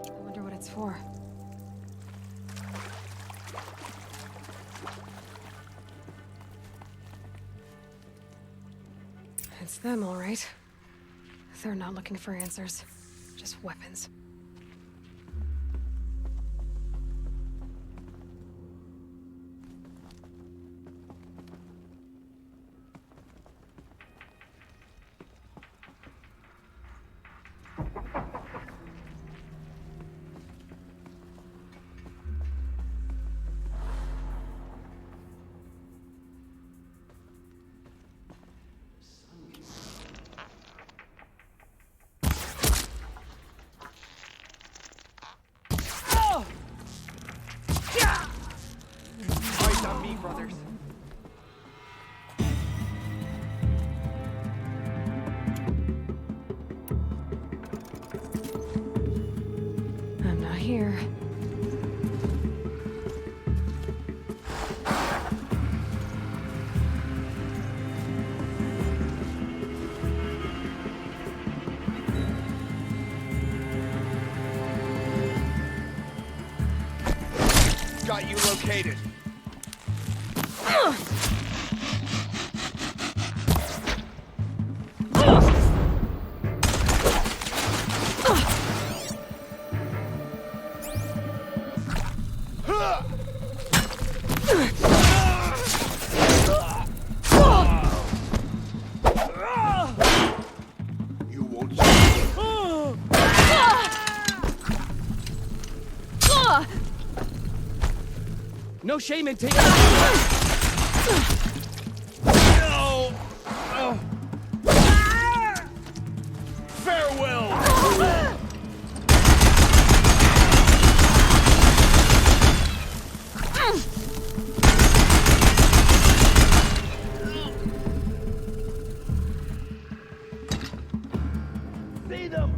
I wonder what it's for. It's them, all right. They're not looking for answers, just weapons. Eyes on me, brothers. I'm not here. Got you located. You won't. No shame in taking. No! Farewell! See them!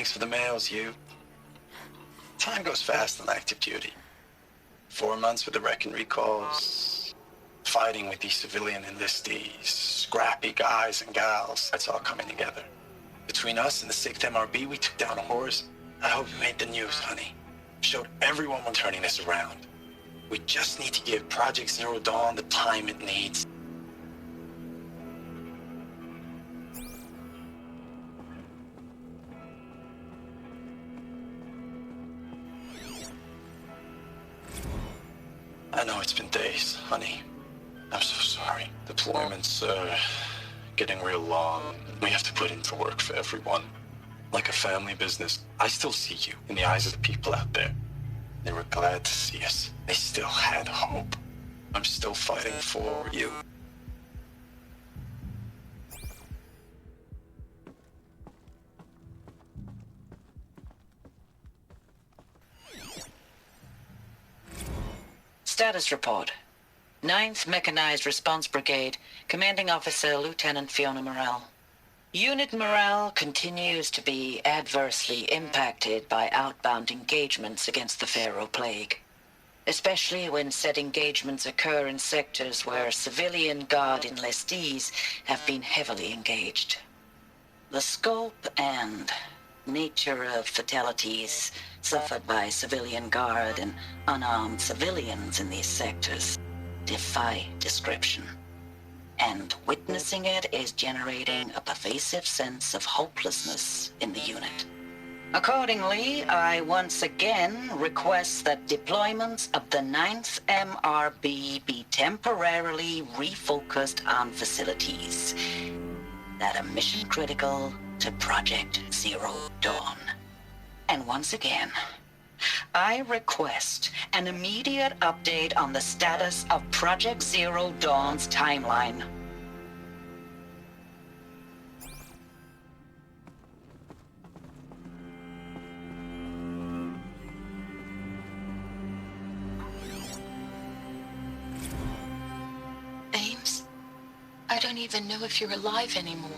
Thanks for the mails, you. Time goes fast on active duty. 4 months with the wreck and recalls, fighting with these civilian enlistees, scrappy guys and gals. That's all coming together. Between us and the 6th MRB, we took down a horse. I hope you made the news, honey. Showed everyone we're turning this around. We just need to give Project Zero Dawn the time it needs. I know it's been days, honey. I'm so sorry. Deployment's, getting real long. We have to put in the work for everyone. Like a family business. I still see you in the eyes of the people out there. They were glad to see us. They still had hope. I'm still fighting for you. Status report. 9th Mechanized Response Brigade, Commanding Officer Lieutenant Fiona Morrell. Unit morale continues to be adversely impacted by outbound engagements against the Pharaoh Plague, especially when said engagements occur in sectors where civilian guard enlistees have been heavily engaged. The scope and nature of fatalities suffered by civilian guard and unarmed civilians in these sectors defy description. And witnessing it is generating a pervasive sense of hopelessness in the unit. Accordingly, I once again request that deployments of the 9th MRB be temporarily refocused on facilities that are mission critical to Project Zero Dawn. And once again, I request an immediate update on the status of Project Zero Dawn's timeline. Ames, I don't even know if you're alive anymore.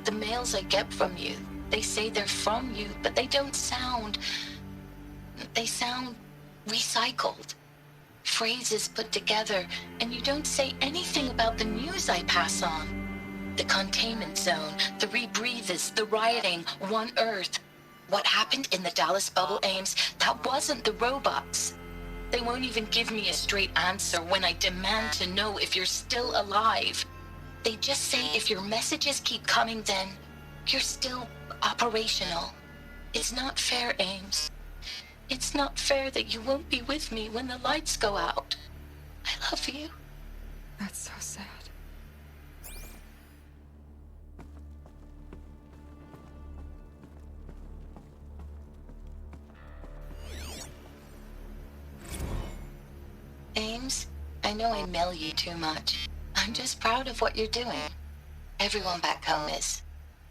The mails I get from you, they say they're from you, but they don't sound... They sound recycled. Phrases put together, and you don't say anything about the news I pass on. The containment zone, the rebreathers, the rioting, One Earth. What happened in the Dallas bubble, Ames, that wasn't the robots. They won't even give me a straight answer when I demand to know if you're still alive. They just say if your messages keep coming, then you're still operational. It's not fair, Ames. It's not fair that you won't be with me when the lights go out. I love you. That's so sad. Ames, I know I mail you too much. I'm just proud of what you're doing. Everyone back home is.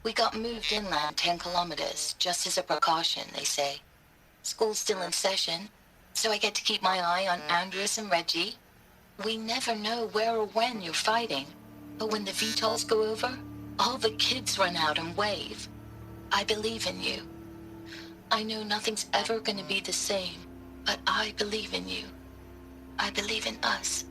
We got moved inland 10 kilometers, just as a precaution, they say. School's still in session, so I get to keep my eye on Andreas and Reggie. We never know where or when you're fighting, but when the VTOLs go over, all the kids run out and wave. I believe in you. I know nothing's ever going to be the same, but I believe in you. I believe in us.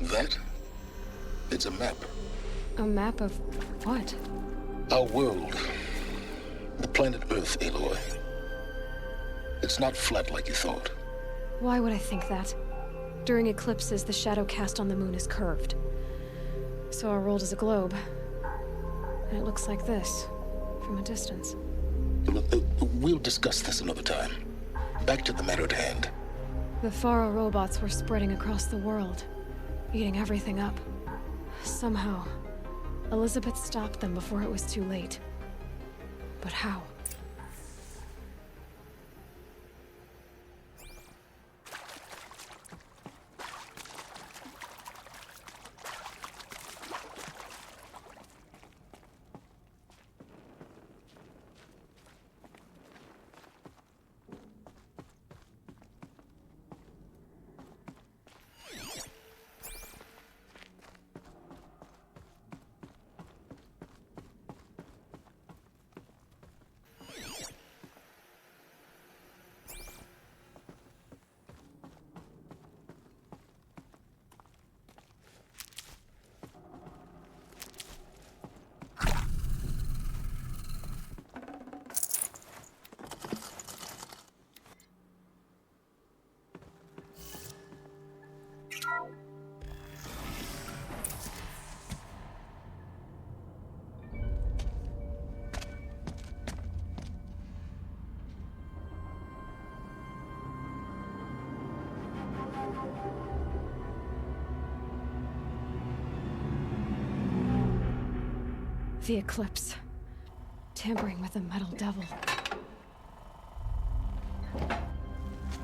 That? It's a map. A map of what? Our world. The planet Earth, Aloy. It's not flat like you thought. Why would I think that? During eclipses, the shadow cast on the moon is curved. So our world is a globe. And it looks like this, from a distance. We'll discuss this another time. Back to the matter at hand. The Faro robots were spreading across the world, eating everything up. Somehow, Elizabeth stopped them before it was too late. But how? The eclipse. Tampering with the metal devil.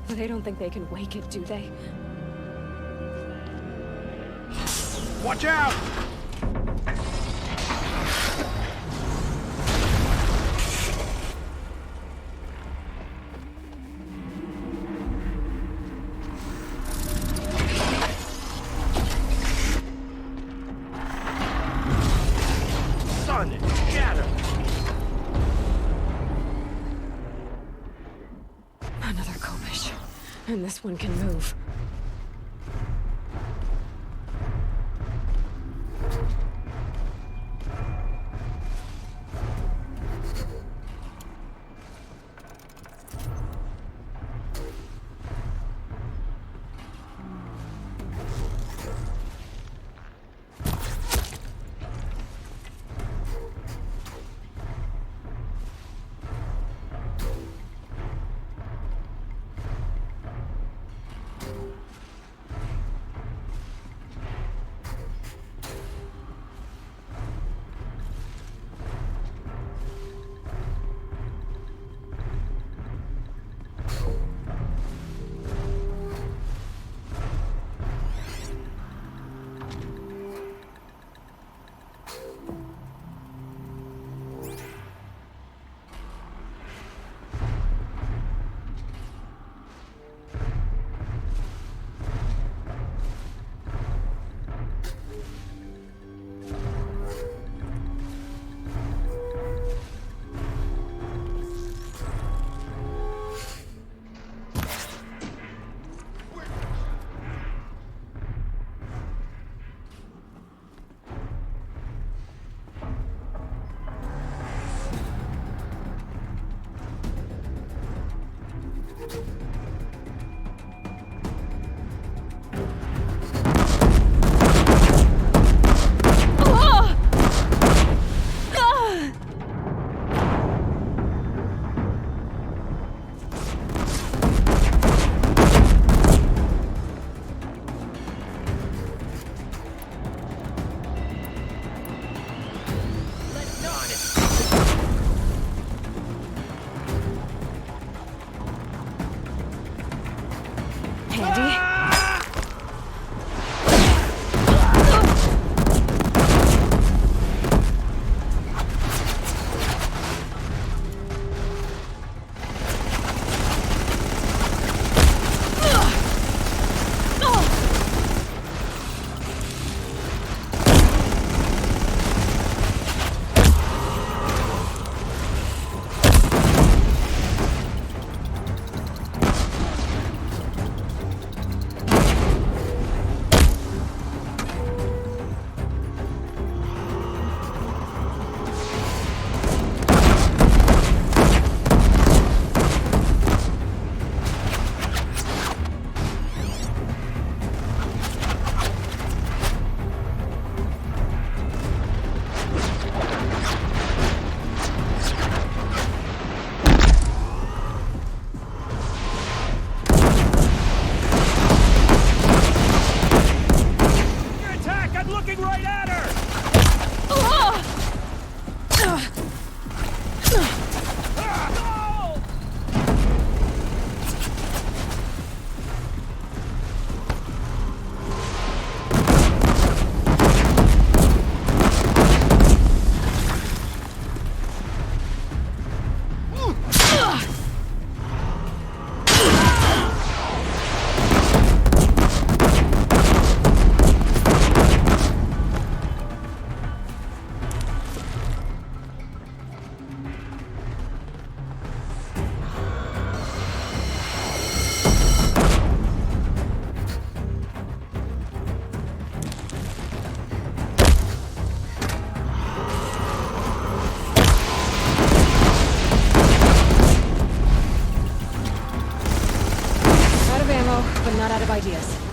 They don't think they can wake it, do they? Watch out! Another Kopish. And this one can move. ideas.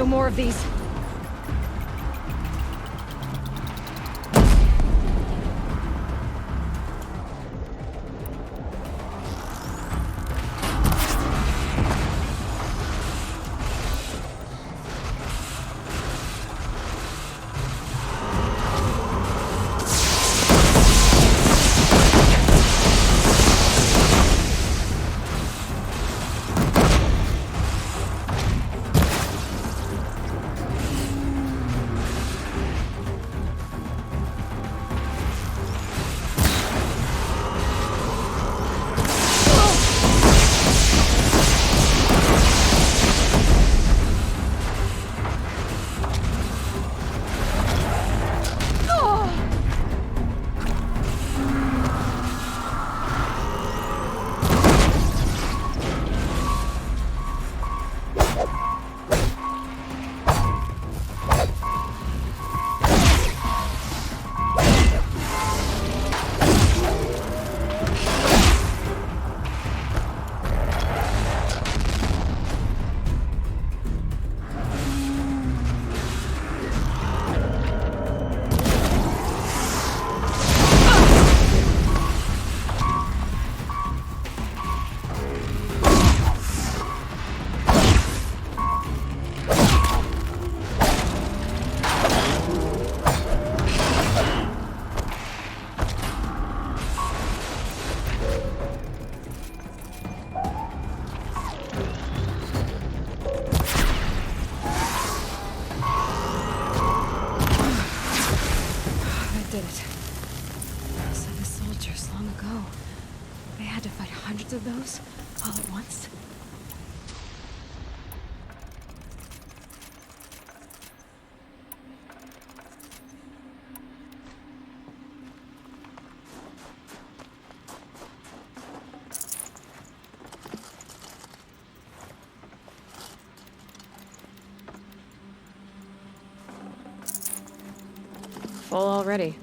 more of these. Of those all at once? Full already.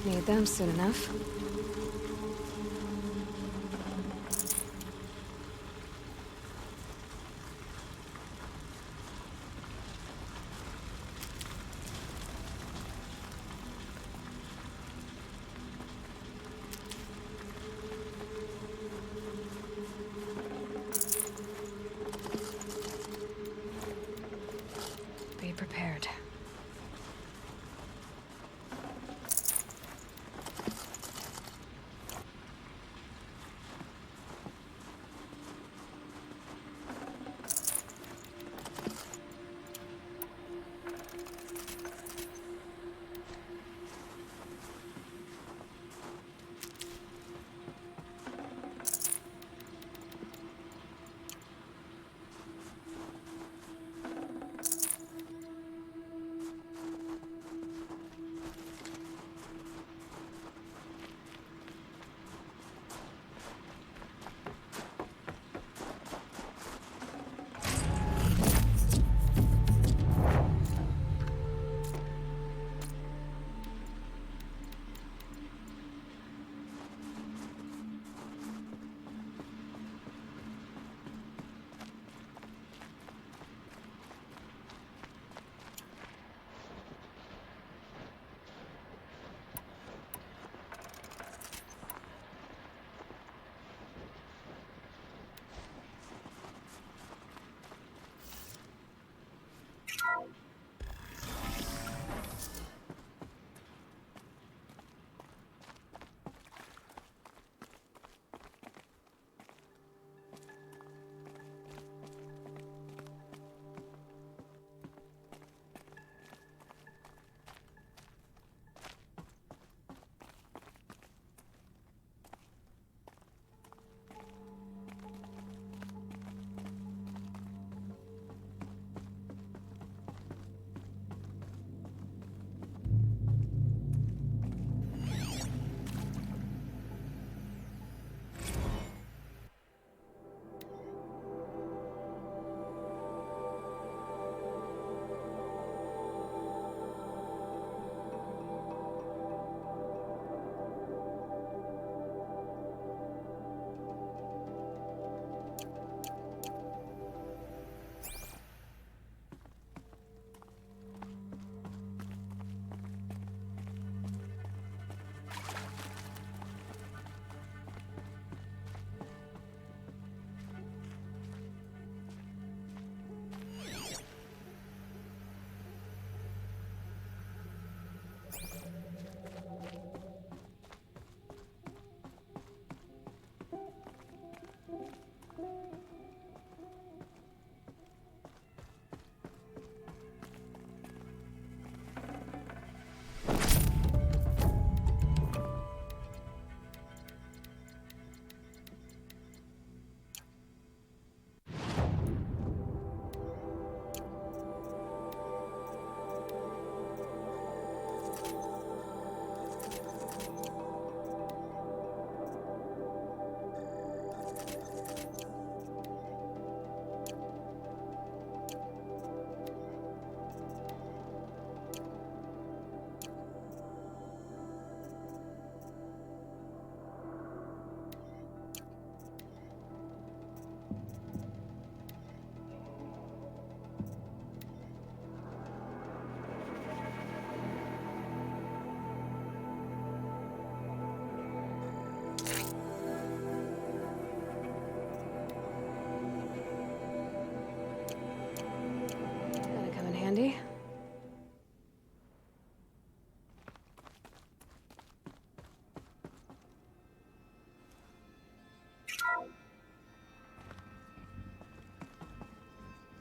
Need them soon enough. Be prepared.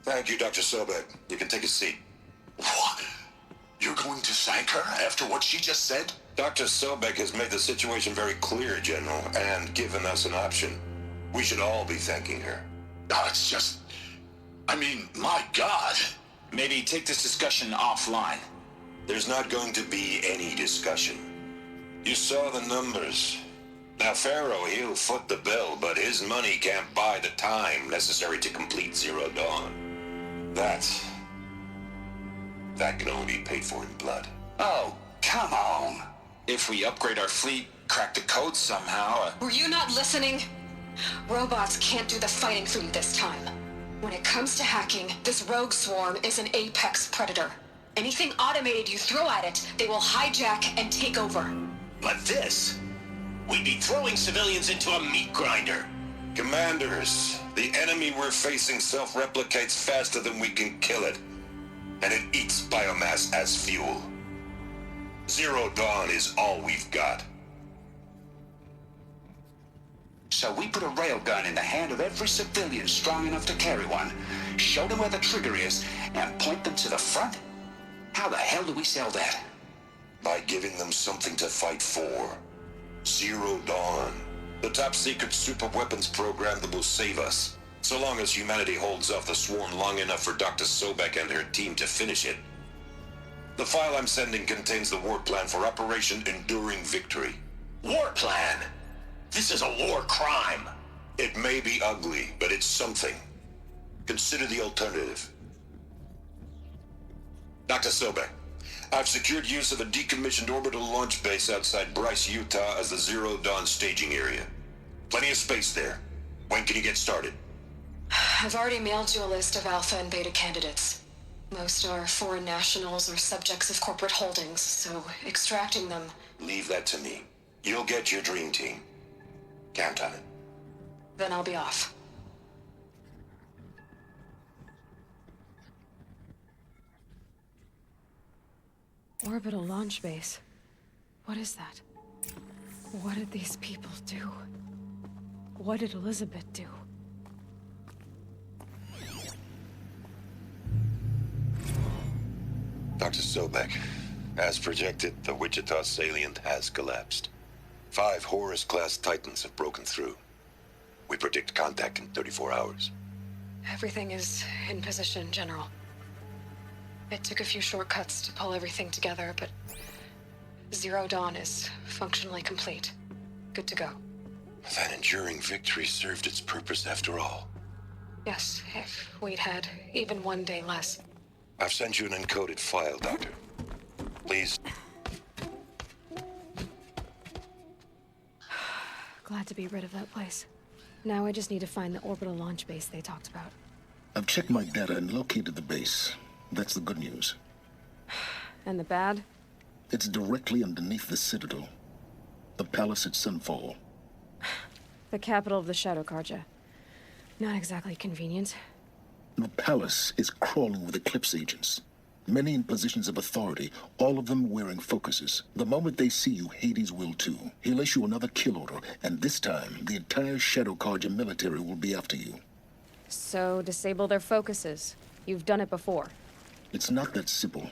Thank you, Dr. Sobek. You can take a seat. What? You're going to thank her after what she just said? Dr. Sobek has made the situation very clear, General, and given us an option. We should all be thanking her. It's just... I mean, my God. Maybe take this discussion offline. There's not going to be any discussion. You saw the numbers. Now, Pharaoh, he'll foot the bill, but his money can't buy the time necessary to complete Zero Dawn. That can only be paid for in blood. Oh, come on. If we upgrade our fleet, crack the code somehow... Were you not listening? Robots can't do the fighting for you this time. When it comes to hacking, this rogue swarm is an apex predator. Anything automated you throw at it, they will hijack and take over. But this... we'd be throwing civilians into a meat grinder. Commanders, the enemy we're facing self-replicates faster than we can kill it. And it eats biomass as fuel. Zero Dawn is all we've got. So we put a railgun in the hand of every civilian strong enough to carry one, show them where the trigger is, and point them to the front? How the hell do we sell that? By giving them something to fight for. Zero Dawn. The top-secret super-weapons program that will save us. So long as humanity holds off the swarm long enough for Dr. Sobek and her team to finish it. The file I'm sending contains the war plan for Operation Enduring Victory. War plan? This is a war crime. It may be ugly, but it's something. Consider the alternative. Dr. Sobek, I've secured use of a decommissioned orbital launch base outside Bryce, Utah as the Zero Dawn staging area. Plenty of space there. When can you get started? I've already mailed you a list of alpha and beta candidates. Most are foreign nationals or subjects of corporate holdings, so extracting them... Leave that to me. You'll get your dream team. Count on it. Then I'll be off. Orbital launch base. What is that? What did these people do? What did Elizabeth do? Dr. Sobek, as projected, the Wichita salient has collapsed. 5 Horus-class Titans have broken through. We predict contact in 34 hours. Everything is in position, General. It took a few shortcuts to pull everything together, but Zero Dawn is functionally complete. Good to go. That enduring victory served its purpose after all. Yes, if we'd had even one day less. I've sent you an encoded file, Doctor. Please. Glad to be rid of that place. Now I just need to find the orbital launch base they talked about. I've checked my data and located the base. That's the good news. And the bad? It's directly underneath the Citadel. The palace at Sunfall. The capital of the Shadow Carja. Not exactly convenient. The palace is crawling with Eclipse agents. Many in positions of authority, all of them wearing focuses. The moment they see you, Hades will too. He'll issue another kill order, and this time, the entire Shadow Carja military will be after you. So, disable their focuses. You've done it before. It's not that simple.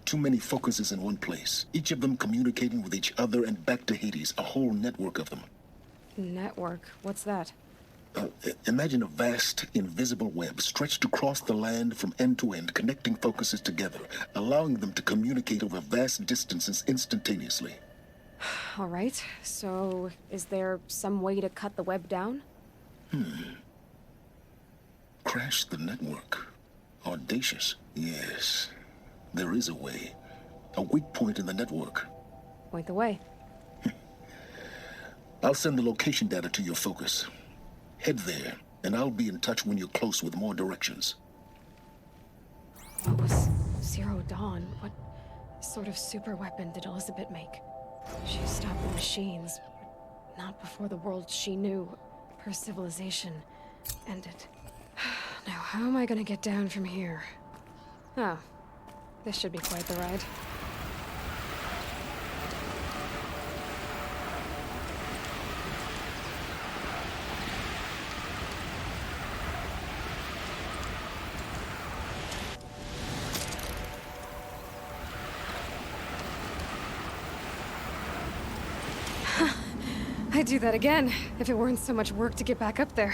Too many focuses in one place, each of them communicating with each other and back to Hades, a whole network of them. Network? What's that? Imagine a vast, invisible web stretched across the land from end to end, connecting focuses together, allowing them to communicate over vast distances instantaneously. All right, so is there some way to cut the web down? Crash the network. Audacious. Yes, there is a way. A weak point in the network. Point the way. I'll send the location data to your focus. Head there, and I'll be in touch when you're close with more directions. What was Zero Dawn? What sort of super weapon did Elizabeth make? She stopped the machines, but not before the world she knew, her civilization, ended. Now, how am I gonna get down from here? Oh, this should be quite the ride. I'd do that again, if it weren't so much work to get back up there.